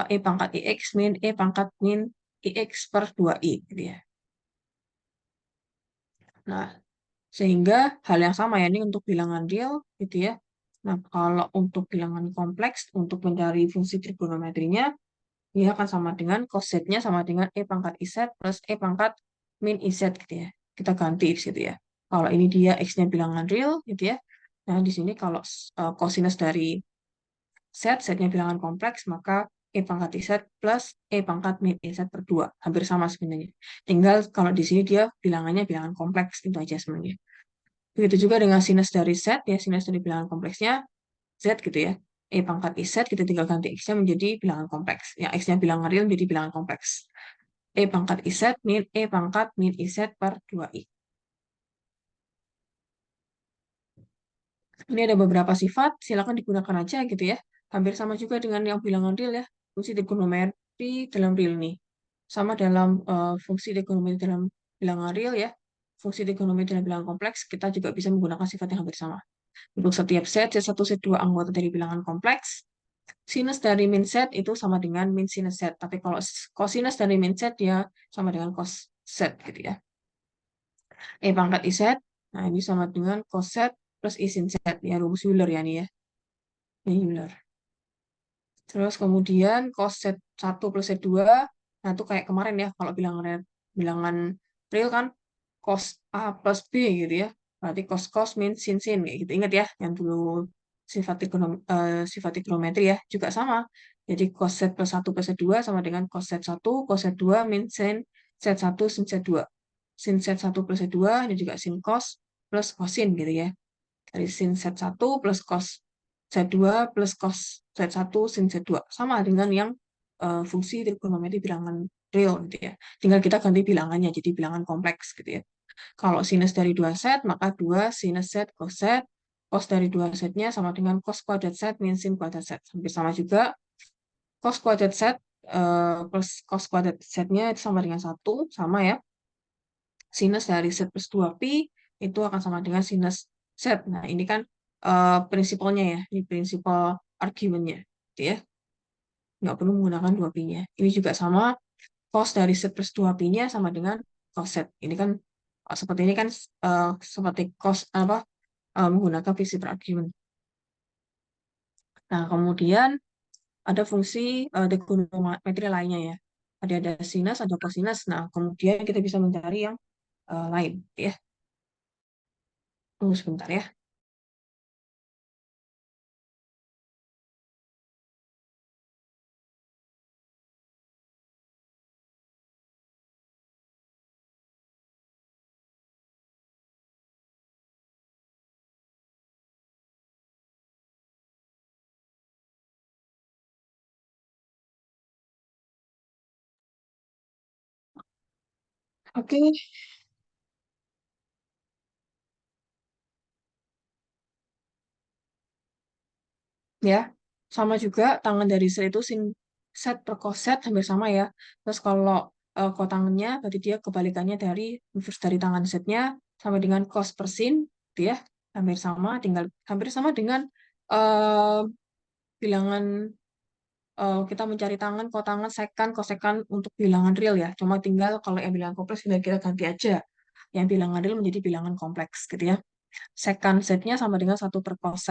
S1: E pangkat IX min E pangkat min IX per 2I gitu ya. Nah, sehingga hal yang sama ya, ini untuk bilangan real gitu ya. Nah, kalau untuk bilangan kompleks, untuk mencari fungsi trigonometrinya, dia akan sama dengan cos Z-nya sama dengan E pangkat IZ plus E pangkat min IZ gitu ya. Kita ganti di situ ya. Kalau ini dia X-nya bilangan real gitu ya. Nah, di sini kalau cosinus dari Z, Z-nya bilangan kompleks, maka E pangkat IZ plus E pangkat min IZ per 2. Hampir sama sebenarnya. Tinggal kalau di sini dia bilangannya bilangan kompleks, itu aja sebenarnya. Begitu juga dengan sinus dari Z, ya sinus dari bilangan kompleksnya Z gitu ya. E pangkat IZ, kita tinggal ganti X-nya menjadi bilangan kompleks. Ya, X-nya bilangan real menjadi bilangan kompleks. E pangkat IZ min E pangkat min IZ per 2I. Ini ada beberapa sifat, silakan digunakan aja gitu ya. Hampir sama juga dengan yang bilangan real ya. Fungsi trigonometri dalam real nih. Sama dalam fungsi trigonometri dalam bilangan real ya. Fungsi trigonometri dalam bilangan kompleks, kita juga bisa menggunakan sifat yang hampir sama. Untuk setiap set, Z1, Z2 anggota dari bilangan kompleks, sinus dari min Z itu sama dengan min sinus Z. Tapi kalau cosinus dari min Z, dia sama dengan cos Z gitu ya. E pangkat IZ, nah ini sama dengan cos Z plus I sin Z. Ya, rumus Euler ya nih ya. Ini Euler. Terus kemudian cos Z1 plus Z2, nah itu kayak kemarin ya, kalau bilangan real kan cos A plus B gitu ya. Berarti cos cos min sin sin kayak gitu. Ingat ya, yang dulu sifat trigonometri ya, juga sama. Jadi cos Z plus 1 plus Z2 sama dengan cos Z2 min sin Z1 sin Z2. Sin Z1 plus Z2, ini juga sin cos plus cosin gitu ya. Dari sin Z1 plus cos Z2 plus cos Z1 sin Z2. Sama dengan yang fungsi trigonometri bilangan real gitu ya. Tinggal kita ganti bilangannya jadi bilangan kompleks gitu ya. Kalau sinus dari 2 Z, maka 2 sinus Z cos Z. Cos dari 2 Z-nya sama dengan cos kuadrat Z min sin kuadrat Z. Hampir sama juga. Cos kuadrat Z plus cos kuadrat Z-nya itu sama dengan 1. Sama ya. Sinus dari Z plus 2pi itu akan sama dengan sinus Z. Nah, ini kan prinsipalnya ya. Ini prinsipal argumennya. Gitu ya. Nggak perlu menggunakan 2pi-nya. Ini juga sama. Cos dari Z plus 2pi-nya sama dengan cos Z. Ini kan seperti ini kan seperti cos apa menggunakan prinsip argumen. Nah, kemudian ada fungsi trigonometri lainnya ya. Ada sinus, ada kosinus. Nah, kemudian kita bisa mencari yang lain ya. Tunggu sebentar ya. Oke, ya. Sama juga tangan dari set itu sin set per cos set hampir sama ya. Terus kalau kotangannya berarti dia kebalikannya dari inverse dari tangan setnya sama dengan cos per sin, gitu ya. Hampir sama, tinggal hampir sama dengan eh, bilangan kita mencari tangan, kotangan, sekan, kosekan untuk bilangan real ya. Cuma tinggal kalau yang bilangan kompleks tinggal kita ganti aja. Yang bilangan real menjadi bilangan kompleks gitu ya. Secant setnya sama dengan 1 per cos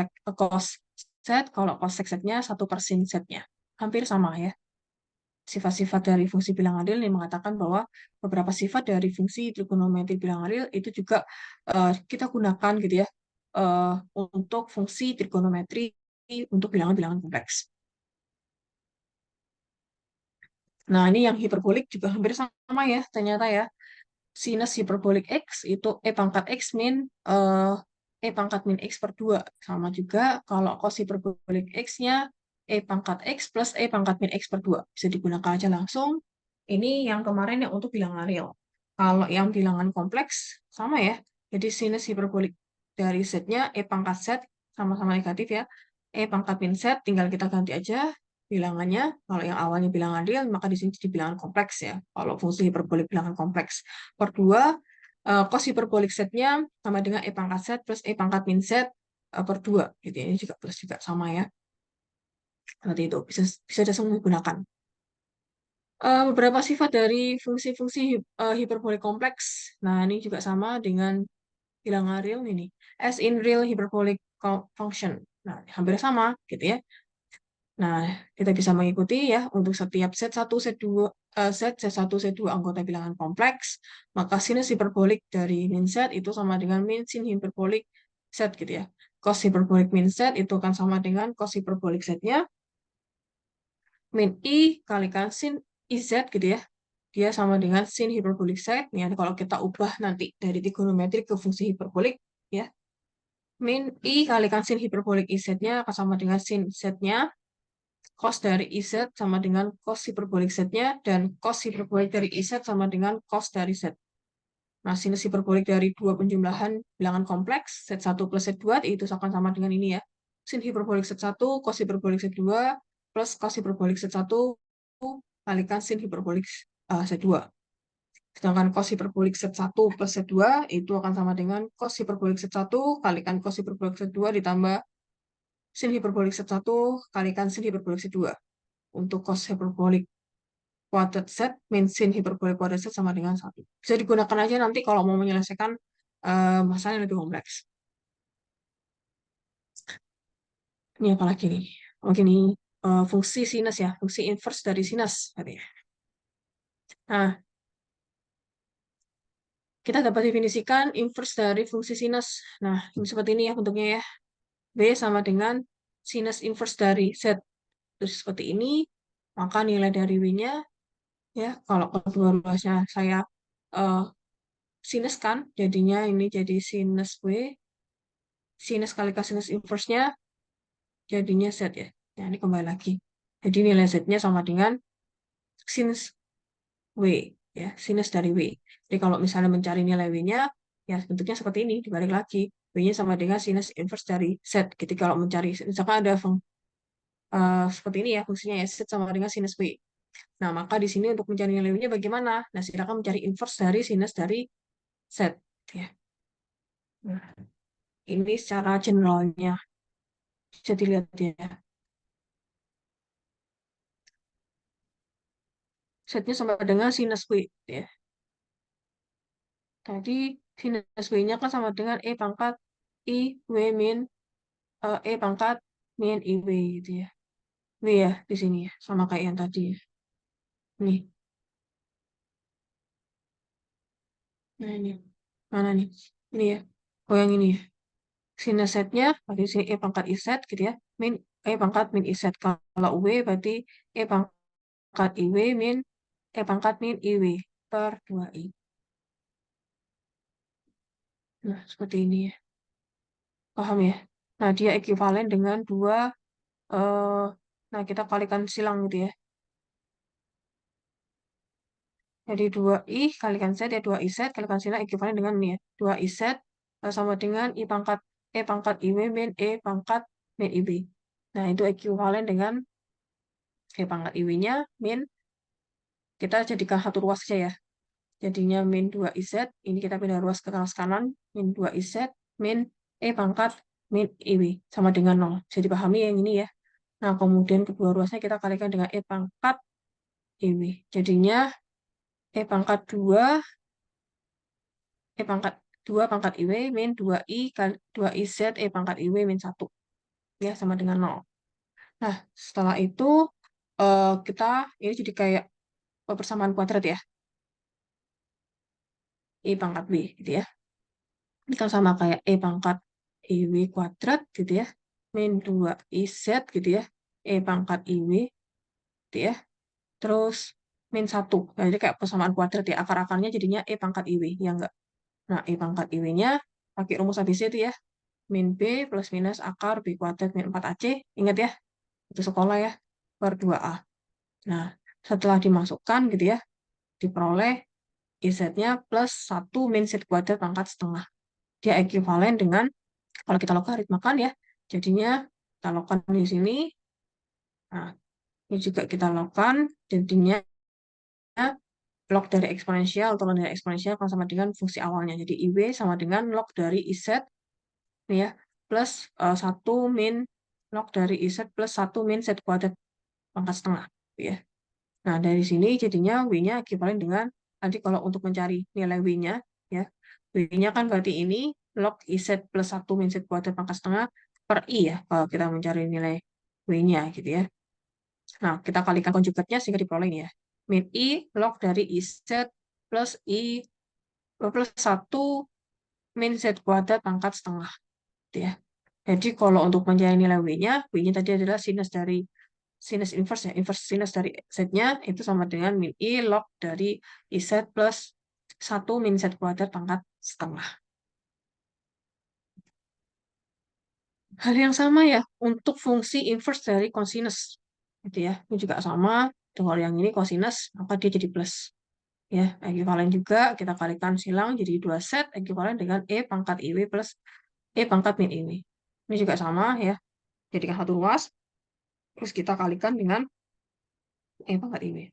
S1: set, kalau cosec setnya 1 per sin setnya. Hampir sama ya. Sifat-sifat dari fungsi bilangan real yang mengatakan bahwa beberapa sifat dari fungsi trigonometri bilangan real itu juga kita gunakan gitu ya untuk fungsi trigonometri untuk bilangan-bilangan kompleks. Nah, ini yang hiperbolik juga hampir sama ya, ternyata ya. Sinus hiperbolik X itu E pangkat X min eh, E pangkat min X per 2. Sama juga kalau cos hiperbolik X-nya E pangkat X plus E pangkat min X per 2. Bisa digunakan aja langsung. Ini yang kemarin yang untuk bilangan real. Kalau yang bilangan kompleks, sama ya. Jadi sinus hiperbolik dari setnya E pangkat set, sama-sama negatif ya. E pangkat min set, tinggal kita ganti aja bilangannya. Kalau yang awalnya bilangan real, maka di sini jadi bilangan kompleks ya. Kalau fungsi hiperbolik bilangan kompleks. Per 2, cos hiperbolik setnya sama dengan E pangkat set plus E pangkat min set per 2. Gitu ya. Ini juga plus juga sama ya. Seperti itu. Bisa, bisa langsung digunakan. Beberapa sifat dari fungsi-fungsi hiperbolik kompleks. Nah, ini juga sama dengan bilangan real ini. As in real hyperbolic function. Nah, hampir sama gitu ya. Nah, kita bisa mengikuti ya untuk setiap set satu set 2 set satu set 2 anggota bilangan kompleks, maka sinus hiperbolik dari min set itu sama dengan min sin hiperbolik set gitu ya. Cos hiperbolik min set itu akan sama dengan cos hiperbolik setnya min i kalikan sin iz gitu ya. Dia sama dengan sin hiperbolik set. Nih, kalau kita ubah nanti dari trigonometri ke fungsi hiperbolik ya. Min i kalikan sin hiperbolik iz-nya akan sama dengan sin setnya. Cos dari IZ sama dengan cos hiperbolik Z-nya, dan cos hiperbolik dari IZ sama dengan cos dari Z. Nah, sinus hiperbolik dari dua penjumlahan bilangan kompleks, Z1 plus Z2, itu akan sama dengan ini ya. Sin hiperbolik Z1, cos hiperbolik Z2, plus cos hiperbolik Z1, kalikan sin hiperbolik Z2. Sedangkan cos hiperbolik Z1 plus Z2, itu akan sama dengan cos hiperbolik Z1, kalikan cos hiperbolik Z2, ditambah sin hiperbolik Z1, kalikan sin hiperbolik Z2. Untuk cos hiperbolik kuadrat Z min sin hiperbolik kuadrat Z sama dengan 1. Bisa digunakan aja nanti kalau mau menyelesaikan masalah yang lebih kompleks. Ini apa lagi nih? Oke nih, fungsi sinus ya, fungsi inverse dari sinus. Nah, kita dapat definisikan inverse dari fungsi sinus. Nah, ini seperti ini ya bentuknya ya. B sama dengan sinus inverse dari Z. Terus seperti ini, maka nilai dari W-nya, ya, kalau kedua ruasnya saya uh, sinus kan, jadinya ini jadi sinus W, sinus kali sinus inverse-nya jadinya Z ya. Nah, ini kembali lagi. Jadi nilai Z-nya sama dengan sinus W ya, sinus dari W. Jadi kalau misalnya mencari nilai W-nya, ya bentuknya seperti ini, dibalik lagi. W-nya sama dengan sinus inverse dari Z. Jadi kalau mencari, misalkan ada seperti ini ya, fungsinya ya, Z sama dengan sinus W. Nah, maka di sini untuk mencari nilai W-nya bagaimana? Nah, silakan mencari inverse dari sinus dari Z. Ya. Nah, ini secara generalnya. Bisa dilihat ya. Z-nya sama dengan sinus W. Ya. Tadi sinus W-nya kan sama dengan E pangkat I W min E pangkat min IW gitu ya. W ya di sini ya, sama kayak yang tadi ya. Nih, nah ini. Mana nih? Ini ya. Oh yang ini ya. Sinus Z-nya berarti sini E pangkat IZ gitu ya. Min E pangkat min IZ. Kalau W berarti E pangkat IW min E pangkat min IW per 2I. Nah, seperti ini ya. Paham ya? Nah, dia ekuivalen dengan dua eh nah kita kalikan silang gitu ya. Jadi 2i kalikan z ya 2iz kalikan silang ekuivalen dengan ini ya. 2iz sama dengan i pangkat e pangkat iw min e pangkat min ib. Nah, itu ekuivalen dengan e pangkat iw-nya min, kita jadikan satu ruas saja ya. Jadinya min 2iz, ini kita pindah ruas ke atas kanan, min 2iz min e pangkat min iw sama dengan 0. Jadi pahami yang ini ya. Nah, kemudian kedua ruasnya kita kalikan dengan e pangkat iw. Jadinya E pangkat 2, E pangkat 2 pangkat IW min 2I kali 2I Z E pangkat IW min 1. Ya, sama dengan 0. Nah, setelah itu kita ini jadi kayak persamaan kuadrat ya. I pangkat W gitu ya. Ini kan sama kayak E pangkat IW kuadrat gitu ya. Min 2IZ gitu ya. E pangkat IW gitu ya. Terus min 1. Nah, jadi kayak persamaan kuadrat ya. Akar-akarnya jadinya E pangkat IW. Ya enggak? Nah, E pangkat IW-nya pakai rumus ABC itu ya. Min B plus minus akar B kuadrat min 4AC. Ingat ya, itu sekolah ya. Per 2A. Nah, setelah dimasukkan gitu ya, diperoleh IZ-nya plus 1 min Z kuadrat pangkat setengah. Dia ekuivalen dengan, kalau kita logaritmakan ya, jadinya kita lakukan di sini. Nah, ini juga kita lakukan, jadinya log dari eksponensial atau log dari eksponensial akan sama dengan fungsi awalnya. Jadi IW sama dengan log dari IZ ya, plus 1 min log dari IZ plus 1 min Z kuadrat pangkat setengah. Ya. Nah, dari sini jadinya W-nya ekuivalen dengan, nanti kalau untuk mencari nilai W-nya, ya, W-nya kan berarti ini log IZ plus 1 min Z kuadrat pangkat setengah per I ya, kalau kita mencari nilai W-nya gitu ya. Nah, kita kalikan konjugatnya sehingga diperoleh ini ya. Min I log dari IZ plus I plus 1 min Z kuadrat pangkat setengah. Gitu ya. Jadi kalau untuk mencari nilai W-nya, W-nya tadi adalah sinus inverse ya, inverse sinus dari Z-nya itu sama dengan min I log dari IZ plus 1 min Z kuadrat pangkat setengah. Hal yang sama ya untuk fungsi inverse dari kosinus. Gitu ya. Ini juga sama. Kalau yang ini kosinus, maka dia jadi plus. Ya, ekuivalen juga kita kalikan silang jadi 2 set ekuivalen dengan E pangkat IW plus E pangkat min IW. Ini juga sama ya. Jadikan satu ruas, terus kita kalikan dengan E pangkat IW.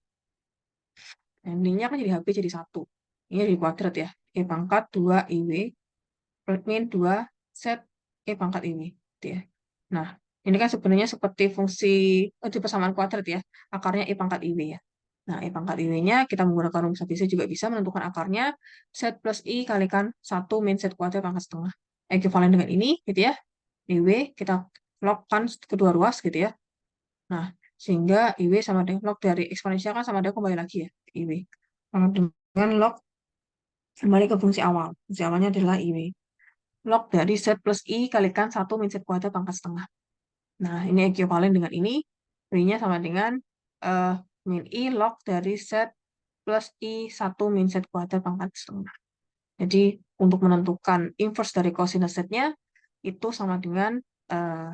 S1: Nah, ininya kan jadi HB jadi 1. Ini jadi kuadrat ya. E pangkat 2 IW min 2 set E pangkat IW. Gitu ya. Nah, ini kan sebenarnya seperti fungsi di persamaan kuadrat ya. Akarnya E pangkat IW ya. Nah, E pangkat IW-nya kita menggunakan rumus ABC juga bisa menentukan akarnya set plus I kalikan 1 min set kuadrat pangkat setengah. Ekuivalen dengan ini gitu ya. IW kita logkan kedua ruas gitu ya. Nah, sehingga IW sama dengan log dari eksponensial kan sama dengan kembali lagi ya. IW. Sama dengan log kembali ke fungsi awal. Fungsi awalnya adalah IW. Log dari Z plus I kalikan 1 min Z kuadrat pangkat setengah. Nah, ini ekuivalen dengan ini. W-nya sama dengan uh, min I log dari Z plus I 1 min Z kuadrat pangkat setengah. Jadi, untuk menentukan inverse dari cosinus Z-nya, itu sama dengan uh,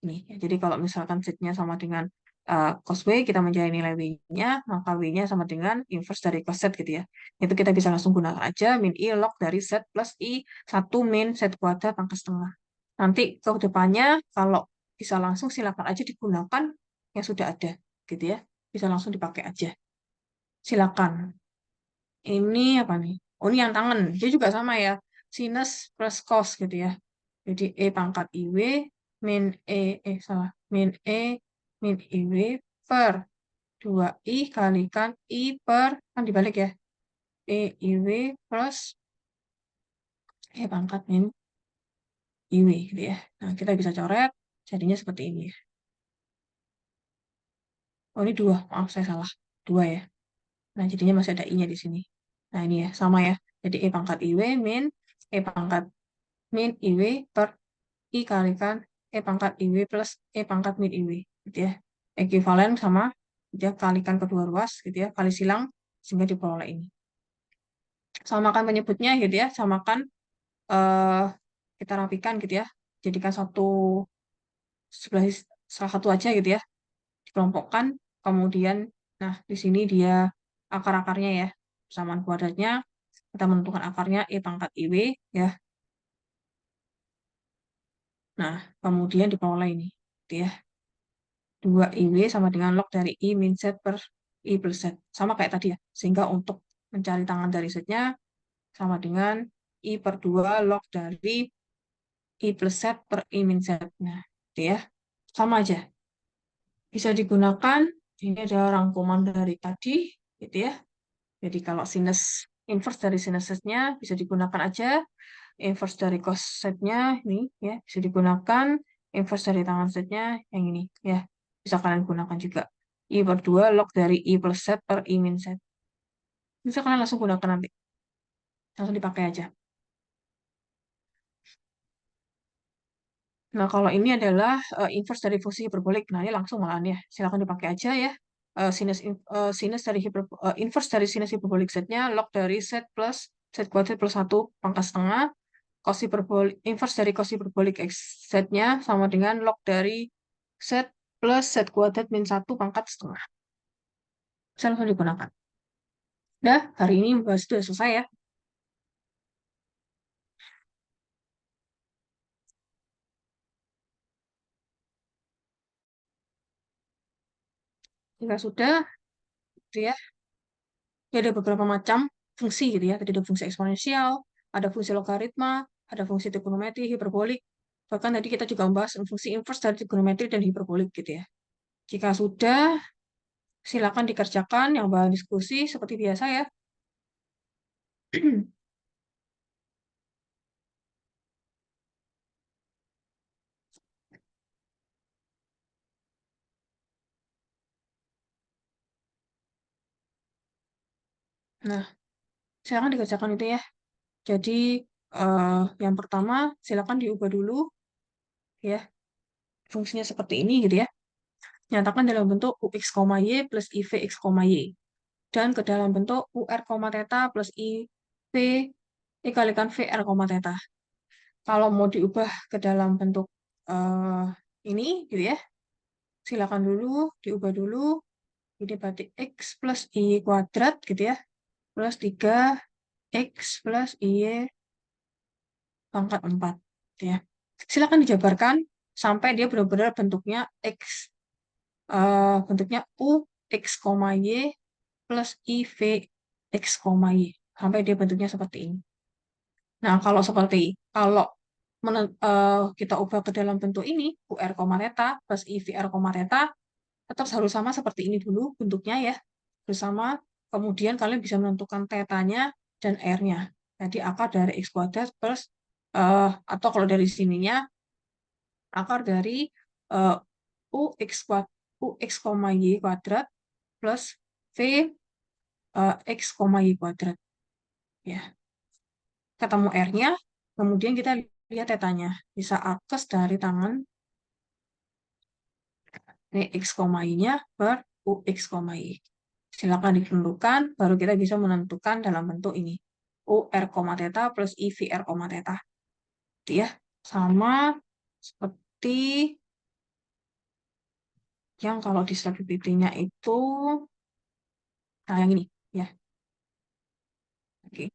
S1: ini. Jadi, kalau misalkan Z-nya sama dengan cos W, kita mencari nilai W-nya, maka W-nya sama dengan inverse dari cos Z gitu ya. Itu kita bisa langsung gunakan aja min I log dari Z plus I 1 min Z kuadrat pangkat setengah. Nanti ke depannya, kalau bisa langsung silakan aja digunakan yang sudah ada gitu ya. Bisa langsung dipakai aja. Silakan. Ini apa nih? Oh, ini yang tangan. Dia juga sama ya. Sinus plus cos gitu ya. Jadi E pangkat IW min salah. Min IW per 2I kalikan I per, kan dibalik ya. E IW plus E pangkat min IW gitu ya. Nah, kita bisa coret. Jadinya seperti ini ya. Oh, ini 2. Maaf, saya salah. 2 ya. Nah, jadinya masih ada I-nya di sini. Nah, ini ya. Sama ya. Jadi E pangkat IW min E pangkat min IW per I kalikan E pangkat IW plus E pangkat min IW gitu ya. Ekuivalen sama dia kalikan kedua ruas gitu ya, kali silang sehingga diperoleh ini. Samakan penyebutnya gitu ya, samakan eh kita rapikan gitu ya. Jadikan satu sebelah salah satu aja gitu ya. Dikelompokkan kemudian nah di sini dia akar-akarnya ya. Persamaan kuadratnya kita menentukan akarnya E pangkat IW ya. Nah, kemudian diperoleh ini gitu ya. 2IW sama dengan log dari I min Z per I plus Z. Sama kayak tadi ya. Sehingga untuk mencari tangan dari Z-nya sama dengan I per 2 log dari I plus Z per I min Z. Nah, itu ya. Sama aja. Bisa digunakan. Ini ada rangkuman dari tadi. Gitu ya. Jadi kalau sinus Inverse dari sinus setnya bisa digunakan aja. Inverse dari cos setnya ini ya bisa digunakan. Inverse dari tangan setnya yang ini ya bisa kalian gunakan juga. I per 2 log dari I plus set per I min set. Bisa kalian langsung gunakan nanti. Langsung dipakai aja. Nah, kalau ini adalah inverse dari fungsi hiperbolik. Nah, ini langsung malahan ya. Silakan dipakai aja ya. Sinus dari inverse dari sinus hiperbolik setnya log dari set plus set kuadrat plus 1 pangkat setengah. Cos hiperbolik inverse dari cos hiperbolik x setnya sama dengan log dari set plus set kuadrat min 1 pangkat setengah. Bisa langsung digunakan. Dah, hari ini bahas sudah selesai ya. Jika sudah, gitu ya. Ya, ada beberapa macam fungsi gitu ya. Tadi ada fungsi eksponensial, ada fungsi logaritma, ada fungsi trigonometri, hiperbolik. Bahkan tadi kita juga membahas fungsi inverse dari trigonometri dan hiperbolik gitu ya. Jika sudah, silakan dikerjakan yang bahan diskusi seperti biasa ya. Nah, silakan dikerjakan itu ya. Jadi, yang pertama, silakan diubah dulu ya. Fungsinya seperti ini gitu ya. Nyatakan dalam bentuk ux, y plus iv x, y. Dan ke dalam bentuk ur, theta plus iv dikalikan vr, theta. Kalau mau diubah ke dalam bentuk eh, ini gitu ya, silakan dulu diubah dulu. Ini berarti x plus y kuadrat gitu ya, plus 3x plus y pangkat 4 gitu ya. Silakan dijabarkan sampai dia benar-benar bentuknya bentuknya u x, y plus i v x, y sampai dia bentuknya seperti ini. Nah, kalau kita ubah ke dalam bentuk ini ur, theta plus i v r, theta tetap harus sama seperti ini dulu bentuknya ya. Bersama kemudian kalian bisa menentukan tetanya dan r-nya. Jadi akar dari x kuadrat plus atau kalau dari sininya akar dari uh, ux kuadrat ux, y kuadrat plus v x, y kuadrat ya. Ketemu r-nya, kemudian kita lihat tetanya. Bisa akes dari tangan x, y-nya per ux, y. Silakan ditentukan, baru kita bisa menentukan dalam bentuk ini. ur, theta plus ivr, theta. Itu ya. Sama seperti yang kalau di slide PPT-nya itu, nah yang ini ya. Oke.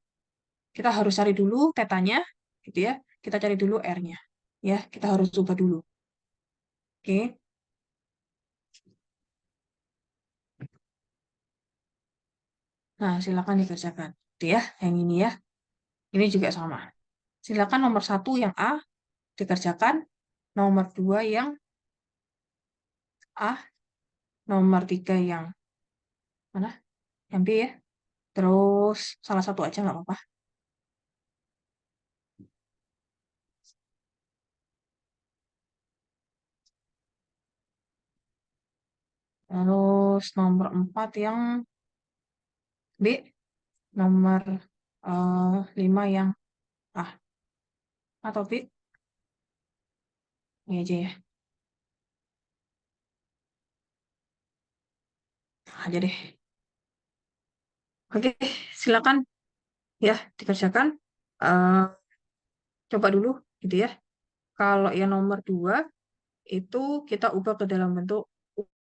S1: Kita harus cari dulu tetanya, gitu ya. Kita cari dulu R-nya. Ya, kita harus ubah dulu. Oke. Nah, silakan dikerjakan. Itu ya, yang ini ya. Ini juga sama. Silakan nomor satu yang A dikerjakan, nomor dua yang A, nomor tiga yang mana? Yang B ya. Terus salah satu aja nggak apa-apa. Terus nomor empat yang B, nomor lima yang A atau B, ini aja ya. Aja deh. Oke, silakan ya dikerjakan. Eh, coba dulu gitu ya. Kalau yang nomor dua itu kita ubah ke dalam bentuk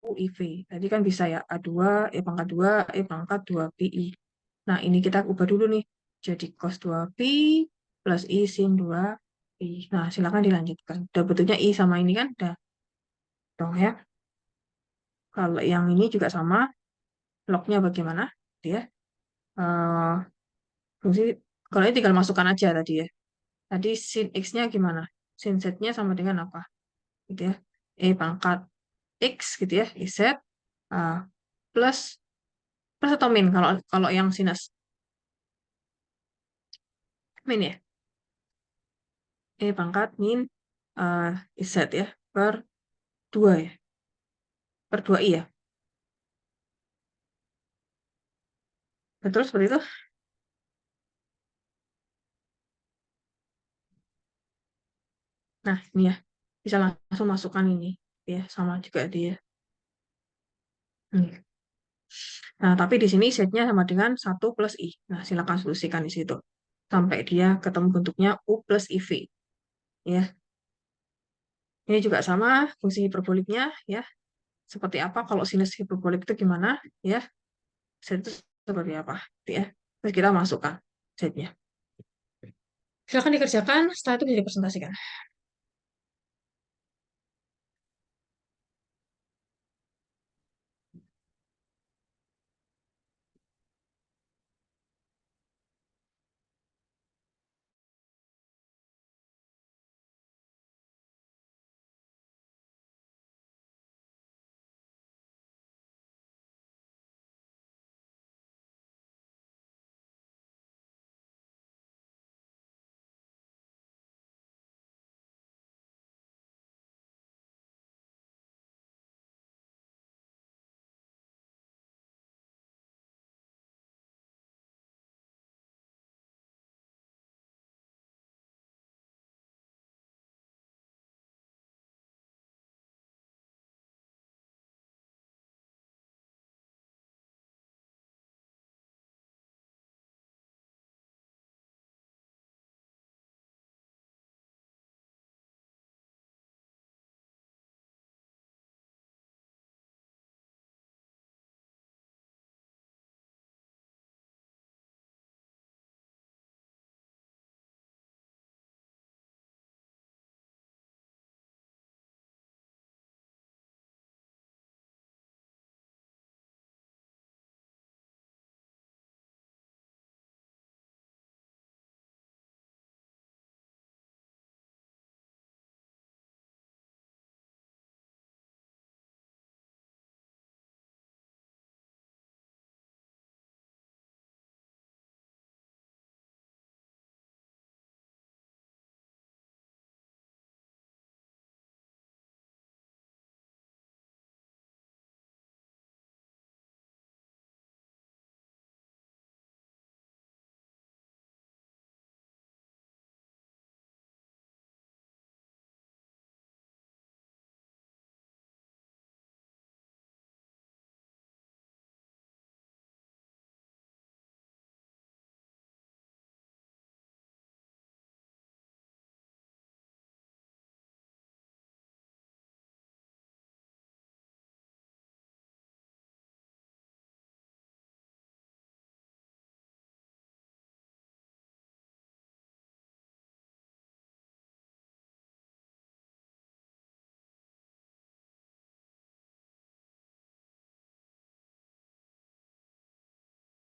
S1: UIV. Tadi kan bisa ya A2, E pangkat 2, E pangkat 2PI. Nah, ini kita ubah dulu nih. Jadi cos 2pi plus I sin 2pi. Nah, silakan dilanjutkan. Udah bentuknya I sama ini kan? Udah dong ya. Kalau yang ini juga sama. Lognya bagaimana? Dia eh fungsi kalau ini tinggal masukkan aja tadi ya. Tadi sin X-nya gimana? Sin Z-nya sama dengan apa? Gitu ya. E pangkat X gitu ya, Z plus plus atau min kalau kalau yang sinus. Min ya. E pangkat min eh Z ya. Per 2 ya. Per 2I ya. Betul seperti itu. Nah, ini ya. Bisa langsung masukkan ini. Ya, sama juga dia. Hmm. Nah, tapi di sini Z-nya sama dengan 1 plus I. Nah, silakan solusikan di situ. Sampai dia ketemu bentuknya U plus IV. Ya, ini juga sama fungsi hiperboliknya ya. Seperti apa kalau sinus hiperbolik itu gimana ya? Z itu seperti apa gitu ya. Terus kita masukkan Z-nya. Silakan dikerjakan, setelah itu bisa dipresentasikan.